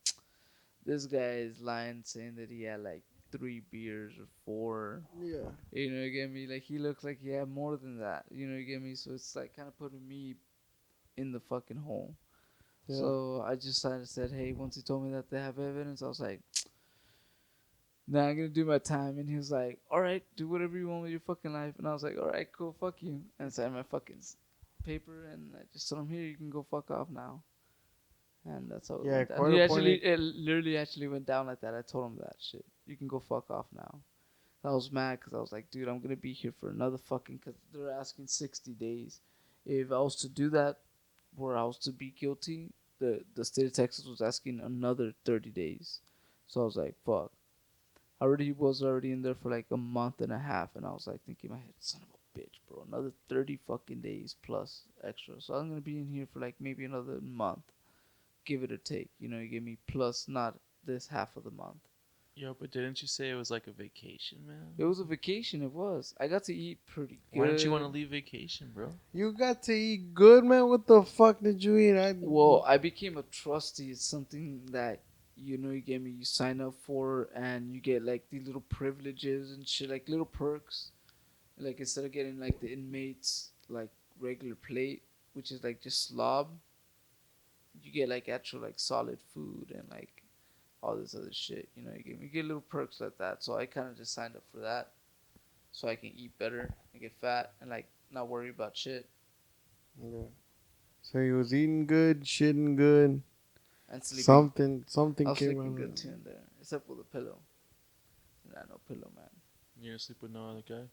this guy is lying, saying that he had, like, 3 beers or 4. Yeah. You get me? Like, he looks like he had more than that. You get me? So it's, like, kind of putting me in the fucking hole. Yeah. So I just said, hey, once he told me that they have evidence, I was like, nah, I'm going to do my time. And he was like, all right, do whatever you want with your fucking life. And I was like, all right, cool, fuck you. And I signed my fucking paper, and I just told him, here, you can go fuck off now. And that's how it went down. It literally actually went down like that. I told him that shit. You can go fuck off now. I was mad because I was like, dude, I'm going to be here for another fucking, because they're asking 60 days. If I was to do that, where I was to be guilty, the state of Texas was asking another 30 days. So I was like, fuck. I was already in there for like a month and a half, and I was like thinking in my head, son of a bitch, bro, another 30 fucking days plus extra. So I'm going to be in here for like maybe another month. Give it or take, you get me, plus not this half of the month. Yo, but didn't you say it was like a vacation, man? It was a vacation. It was. I got to eat pretty good. Why didn't you want to leave vacation, bro? You got to eat good, man. What the fuck did you eat? Well, I became a trustee. It's something that you get me. You sign up for, and you get like these little privileges and shit, like little perks. Like, instead of getting like the inmates like regular plate, which is like just slob, you get like actual like solid food and like all this other shit. You get little perks like that. So I kind of just signed up for that, so I can eat better and get fat and like not worry about shit. Yeah. So he was eating good, shitting good, and sleeping. Something I was came sleeping out. good too in there, except with a pillow. Nah, no pillow, man. You gonna sleep with no other guy?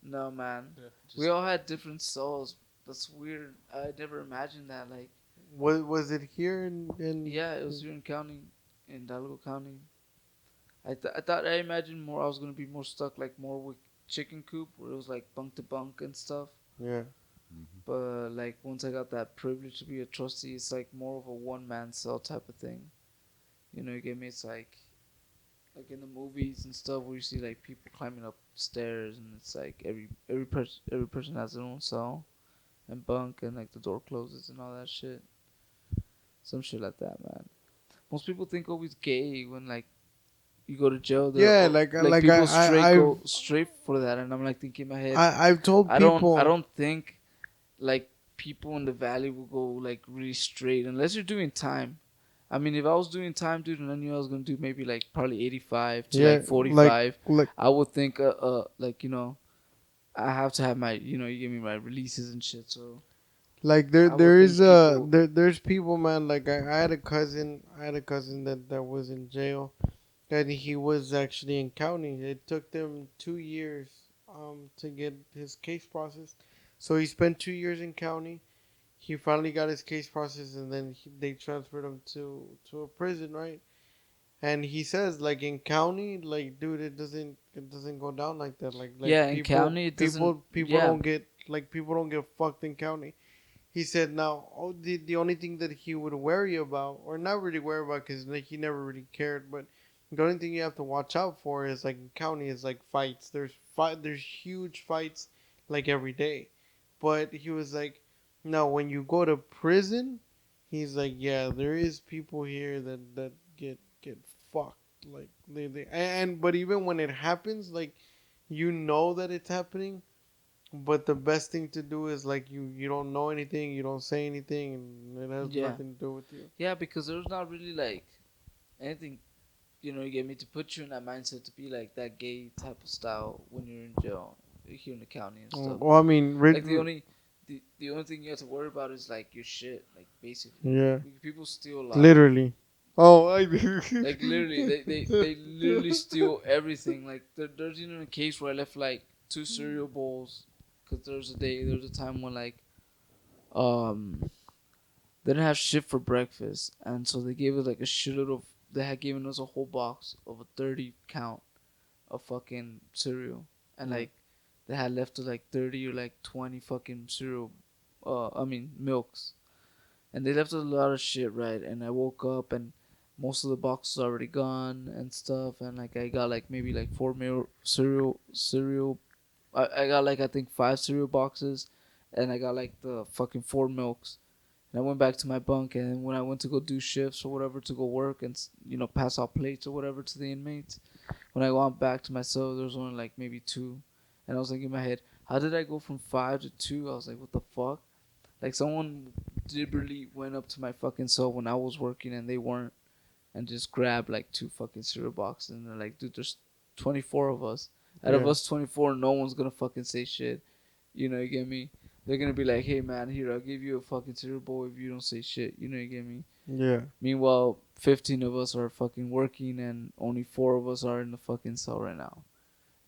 No, man. Yeah, We all had different souls. That's weird. I never imagined that. Like, Was it here in yeah, it was here in county, in Hidalgo County. I thought I imagined more. I was gonna be more stuck, like more with chicken coop, where it was like bunk to bunk and stuff. yeah. But like once I got that privilege to be a trustee, it's like more of a one man cell type of thing. You know, you get me? It's like in the movies and stuff where you see like people climbing up stairs and it's like every person has their own cell and bunk and like the door closes and all that shit. Some shit like that, man. Most people think always gay when like you go to jail. Yeah, Like like people straight I've go straight for that, and I'm like thinking in my head, I've told people. I don't think like people in the valley will go like really straight unless you're doing time. I mean, if I was doing time, dude, and I knew I was gonna do maybe like probably 85 to Yeah, like 45, like I would think, like I have to have my, you give me my releases and shit. So like I would think people, there's people, man. Like I had a cousin. I had a cousin that was in jail, and he was actually in county. It took them 2 years to get his case processed. So he spent 2 years in county. He finally got his case processed, and then they transferred him to a prison, right? And he says, like in county, like dude, it doesn't go down like that. Like yeah, in county it doesn't. people Yeah, don't get people don't get fucked in county. He said now, the only thing that he would worry about, or not really worry about, because like, he never really cared, but the only thing you have to watch out for is like in county is like fights. There's huge fights like every day, but he was like, no, when you go to prison, he's like, yeah, there is people here that get fucked, like they and but even when it happens, like you know that it's happening, but the best thing to do is like you don't know anything, you don't say anything, and it has yeah, nothing to do with you. yeah, because there's not really like anything. You get me to put you in that mindset to be like that gay type of style when you're in jail here in the county and stuff. Well, I mean, Like the only thing you have to worry about is like your shit, like basically. yeah, People steal a lot. literally. Oh, Like literally, they literally steal everything. Like there's even a case where I left like 2 cereal bowls, cause there's a time when like um they didn't have shit for breakfast, and so they gave us like a shitload of. They had given us a whole box of a 30 count of fucking cereal, and like they had left us like 30 or like 20 fucking cereal, I mean milks, and they left us a lot of shit, right? And I woke up and most of the boxes already gone and stuff, and like I got like maybe like four meal cereal. I got like I think 5 cereal boxes, and I got like the fucking 4 milks. And I went back to my bunk, and when I went to go do shifts or whatever to go work and pass out plates or whatever to the inmates, when I went back to my cell, there was only like maybe two, and I was like in my head, how did I go from 5 to 2? I was like, what the fuck? Like someone deliberately went up to my fucking cell when I was working and they weren't, and just grabbed like 2 fucking cereal boxes, and they're like, dude, there's 24 of us. Out of Yeah. us 24, no one's gonna fucking say shit. You get me? They're gonna be like, hey man, here, I'll give you a fucking cereal bowl if you don't say shit. You get me? Yeah. Meanwhile, 15 of us are fucking working and only 4 of us are in the fucking cell right now.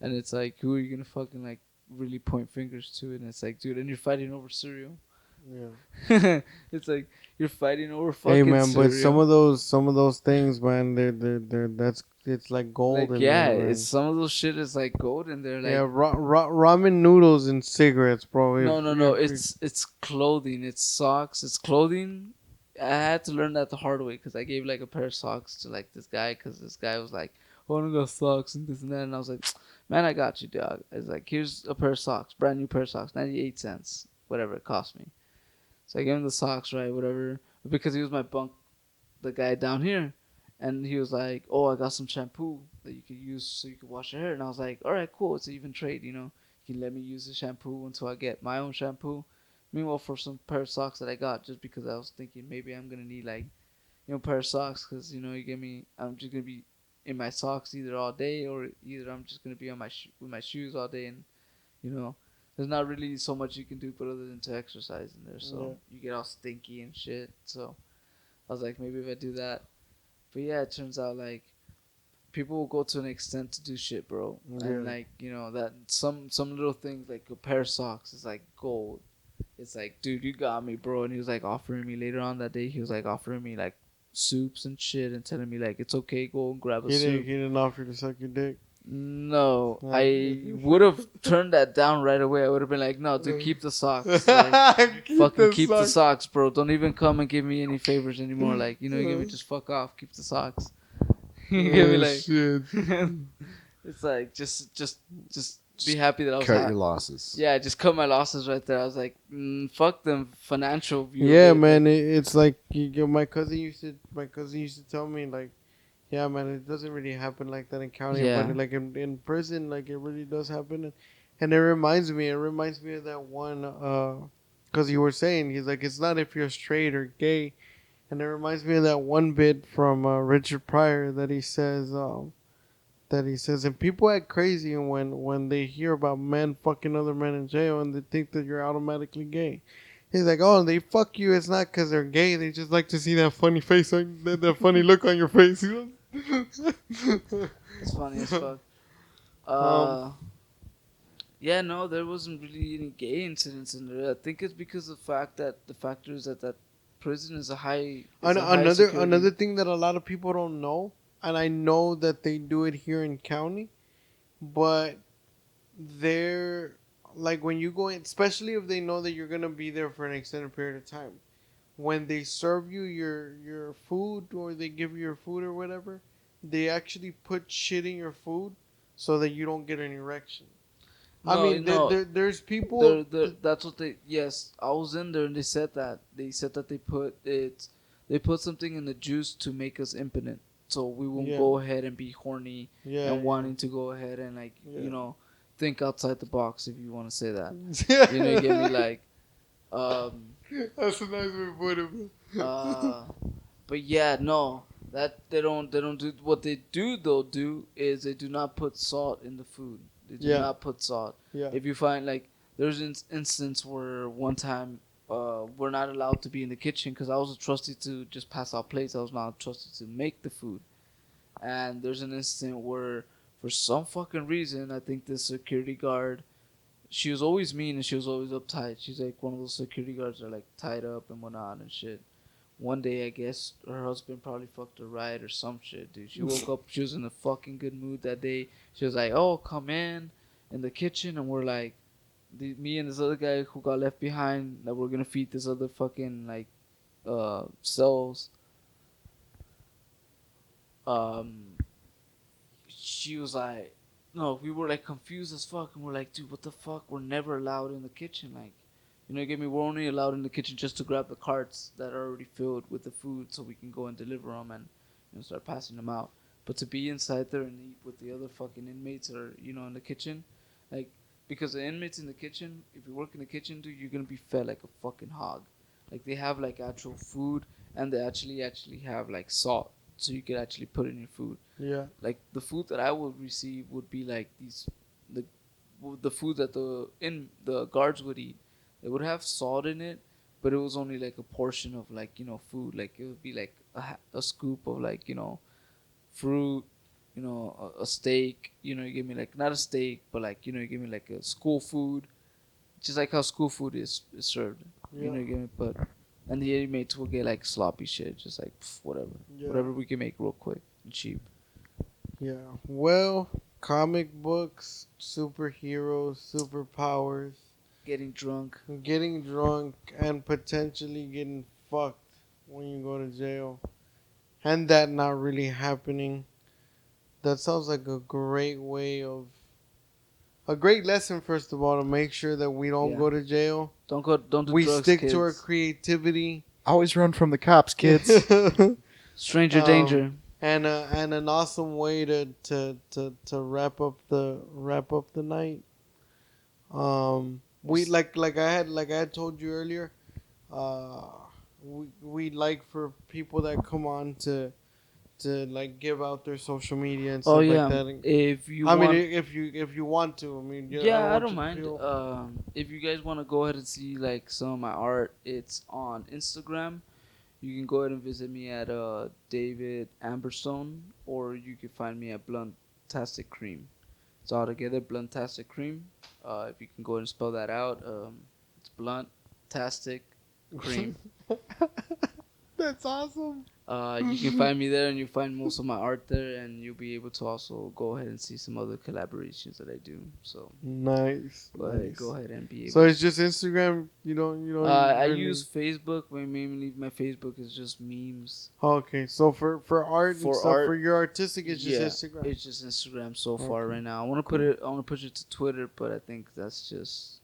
And it's like, who are you gonna fucking like really point fingers to? And it's like, dude, and you're fighting over cereal. Yeah. It's like you're fighting over Hey fucking man, but cereal. some of those things, man, they're that's it's like gold Like in yeah, there, man. it's some of those shit is like gold, and they're like, Yeah, ramen noodles and cigarettes, bro. no, it's clothing, it's socks, it's clothing. I had to learn that the hard way because I gave like a pair of socks to like this guy because this guy was like, "Oh, I don't got socks and this and that," and I was like, "Man, I got you, dog." I was like, "Here's a pair of socks, brand new pair of socks, 98 cents, whatever it cost me." So I gave him the socks, right, whatever, because he was my bunk, the guy down here, and he was like, "Oh, I got some shampoo that you could use so you could wash your hair," and I was like, "All right, cool, it's an even trade, you know." He let me use the shampoo until I get my own shampoo. Meanwhile, for some pair of socks that I got, just because I was thinking maybe I'm gonna need like, pair of socks, because you get me. I'm just gonna be in my socks either all day, or either I'm just gonna be on with my shoes all day, and you know, there's not really so much you can do but other than to exercise in there. So you get all stinky and shit. So I was like, maybe if I do that. But yeah, it turns out like people will go to an extent to do shit, bro. Yeah. And like, you know, that some little things like a pair of socks is like gold. It's like, dude, you got me, bro. And he was like offering me later on that day. He was like offering me like soups and shit and telling me like it's okay, go and grab a soup. He didn't offer to suck your dick. No, No. I would have turned that down right away. I would have been like, no, dude, keep the socks. Like, fucking keep the socks, bro. Don't even come and give me any favors anymore. Like, you know, you give me just fuck off. Keep the socks. You give me like, shit. it's like just be happy that I was Cut happy. your losses. Yeah, just cut my losses right there. I was like, fuck them financial view. Yeah, of it. man. It's like my cousin used to tell me like, yeah, man, it doesn't really happen like that in county, Yeah. but like in prison, like it really does happen, and it reminds me of that one, because you were saying he's like it's not if you're straight or gay, and it reminds me of that one bit from Richard Pryor that he says, and people act crazy when they hear about men fucking other men in jail and they think that you're automatically gay. He's like, oh, they fuck you. It's not because they're gay. They just like to see that funny face, that funny look on your face. You know? It's funny as fuck. Yeah, no, there wasn't really any gay incidents in there. I think it's because of the factor is that prison is a high. Is a high security. Another thing that a lot of people don't know, and I know that they do it here in county, but they're like when you go in, especially if they know that you're gonna be there for an extended period of time. When they serve you your food or they give you your food or whatever, they actually put shit in your food so that you don't get an erection. I No, mean, no. there's people. That's what they. Yes, I was in there and they said that. They said that they put it. They put something in the juice to make us impotent, so we won't Yeah. go ahead and be horny Yeah, and wanting to go ahead and like Yeah. you know think outside the box if you want to say that. yeah. You know, you get me like. That's a nice way to put it. But yeah, no, that they don't do. What they do though do is they do not put salt in the food. They do Yeah. not put salt. Yeah. If you find like there's an instance where one time we're not allowed to be in the kitchen because I was trusted to just pass out plates. I was not trusted to make the food. And there's an incident where for some fucking reason I think the security guard, she was always mean and she was always uptight. She's like one of those security guards that are like tied up and whatnot and shit. One day I guess her husband probably fucked her right or some shit, dude. She woke up, she was in a fucking good mood that day. She was like, "Oh, come in the kitchen," and we're like, me and this other guy who got left behind that we're gonna feed this other fucking like cells. She was like, no, we were like confused as fuck, and we're like, dude, what the fuck? We're never allowed in the kitchen, like, you know, get me. We're only allowed in the kitchen just to grab the carts that are already filled with the food, so we can go and deliver them and start passing them out. But to be inside there and eat with the other fucking inmates or in the kitchen, like, because the inmates in the kitchen, if you work in the kitchen, dude, you're gonna be fed like a fucking hog. Like they have like actual food, and they actually have like salt, so you could actually put in your food. Yeah. Like the food that I would receive would be like the food that the guards would eat. It would have salt in it, but it was only like a portion of like food. Like it would be like a scoop of like fruit, a steak. You give me like not a steak, but like you give me like a school food, just like how school food is served. Yeah. You get me, but. And the inmates will get like sloppy shit, just like whatever, Yeah. whatever we can make real quick and cheap. Yeah. Well, comic books, superheroes, superpowers, Getting drunk. getting drunk, and potentially getting fucked when you go to jail, and that not really happening. That sounds like a great a great lesson, first of all, to make sure that we don't Yeah. go to jail. Don't do We drugs, stick kids. to our creativity. Always run from the cops, kids. Stranger Um, danger. and an awesome way to wrap up the night. We like I had told you earlier. We like for people that come on to like give out their social media and stuff Oh yeah. like that. And, If you I want, mean, if you want to, I mean, yeah, I want don't you to mind. feel- If you guys want to go ahead and see like some of my art, it's on Instagram. You can go ahead and visit me at David Amberstone, or you can find me at Bluntastic Cream. It's all together, Bluntastic Cream. If you can go ahead and spell that out, it's Bluntastic Cream. That's awesome. You can find me there, and you find most of my art there, and you'll be able to also go ahead and see some other collaborations that I do. So Nice. go ahead and be able. So it's just Instagram. You don't. I really- use Facebook. Mainly my Facebook is just memes. Okay, so for art For and stuff, art, for your artistic, it's just Yeah, Instagram. it's just Instagram so far Okay. right now. I want to put it. I want to push it to Twitter, but I think that's just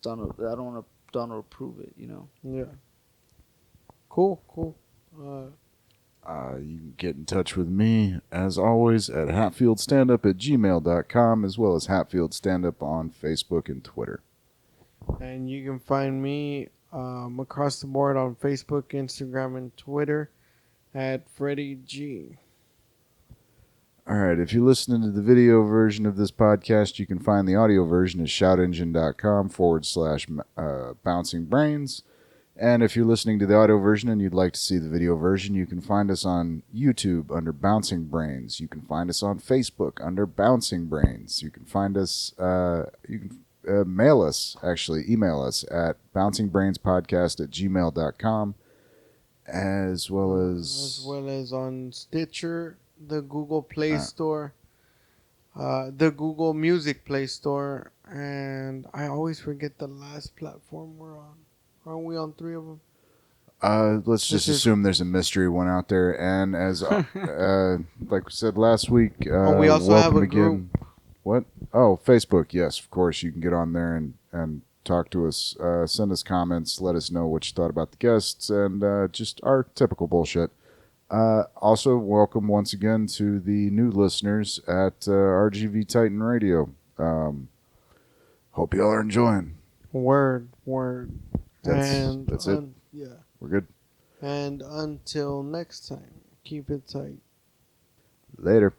Donald. I don't want to Donald approve it. You know. Yeah. Cool. You can get in touch with me, as always, at hatfieldstandup@gmail.com, as well as Hatfield Standup on Facebook and Twitter. And you can find me across the board on Facebook, Instagram, and Twitter at Freddy G. All right, if you're listening to the video version of this podcast, you can find the audio version at shoutengine.com/bouncing brains. And if you're listening to the audio version and you'd like to see the video version, you can find us on YouTube under Bouncing Brains. You can find us on Facebook under Bouncing Brains. You can find us, you can email us at bouncingbrainspodcast@gmail.com, as well as well as on Stitcher, the Google Play Store, the Google Music Play Store, and I always forget the last platform we're on. Aren't we on 3 of them? Let's just This is- assume there's a mystery one out there. And as like we said last week, we also have welcome a group. What? Oh, Facebook. Yes, of course. You can get on there and talk to us. Send us comments. Let us know what you thought about the guests and just our typical bullshit. Also, welcome once again to the new listeners at RGV Titan Radio. Hope y'all are enjoying. Word. That's it. Yeah. We're good. And until next time, keep it tight. Later.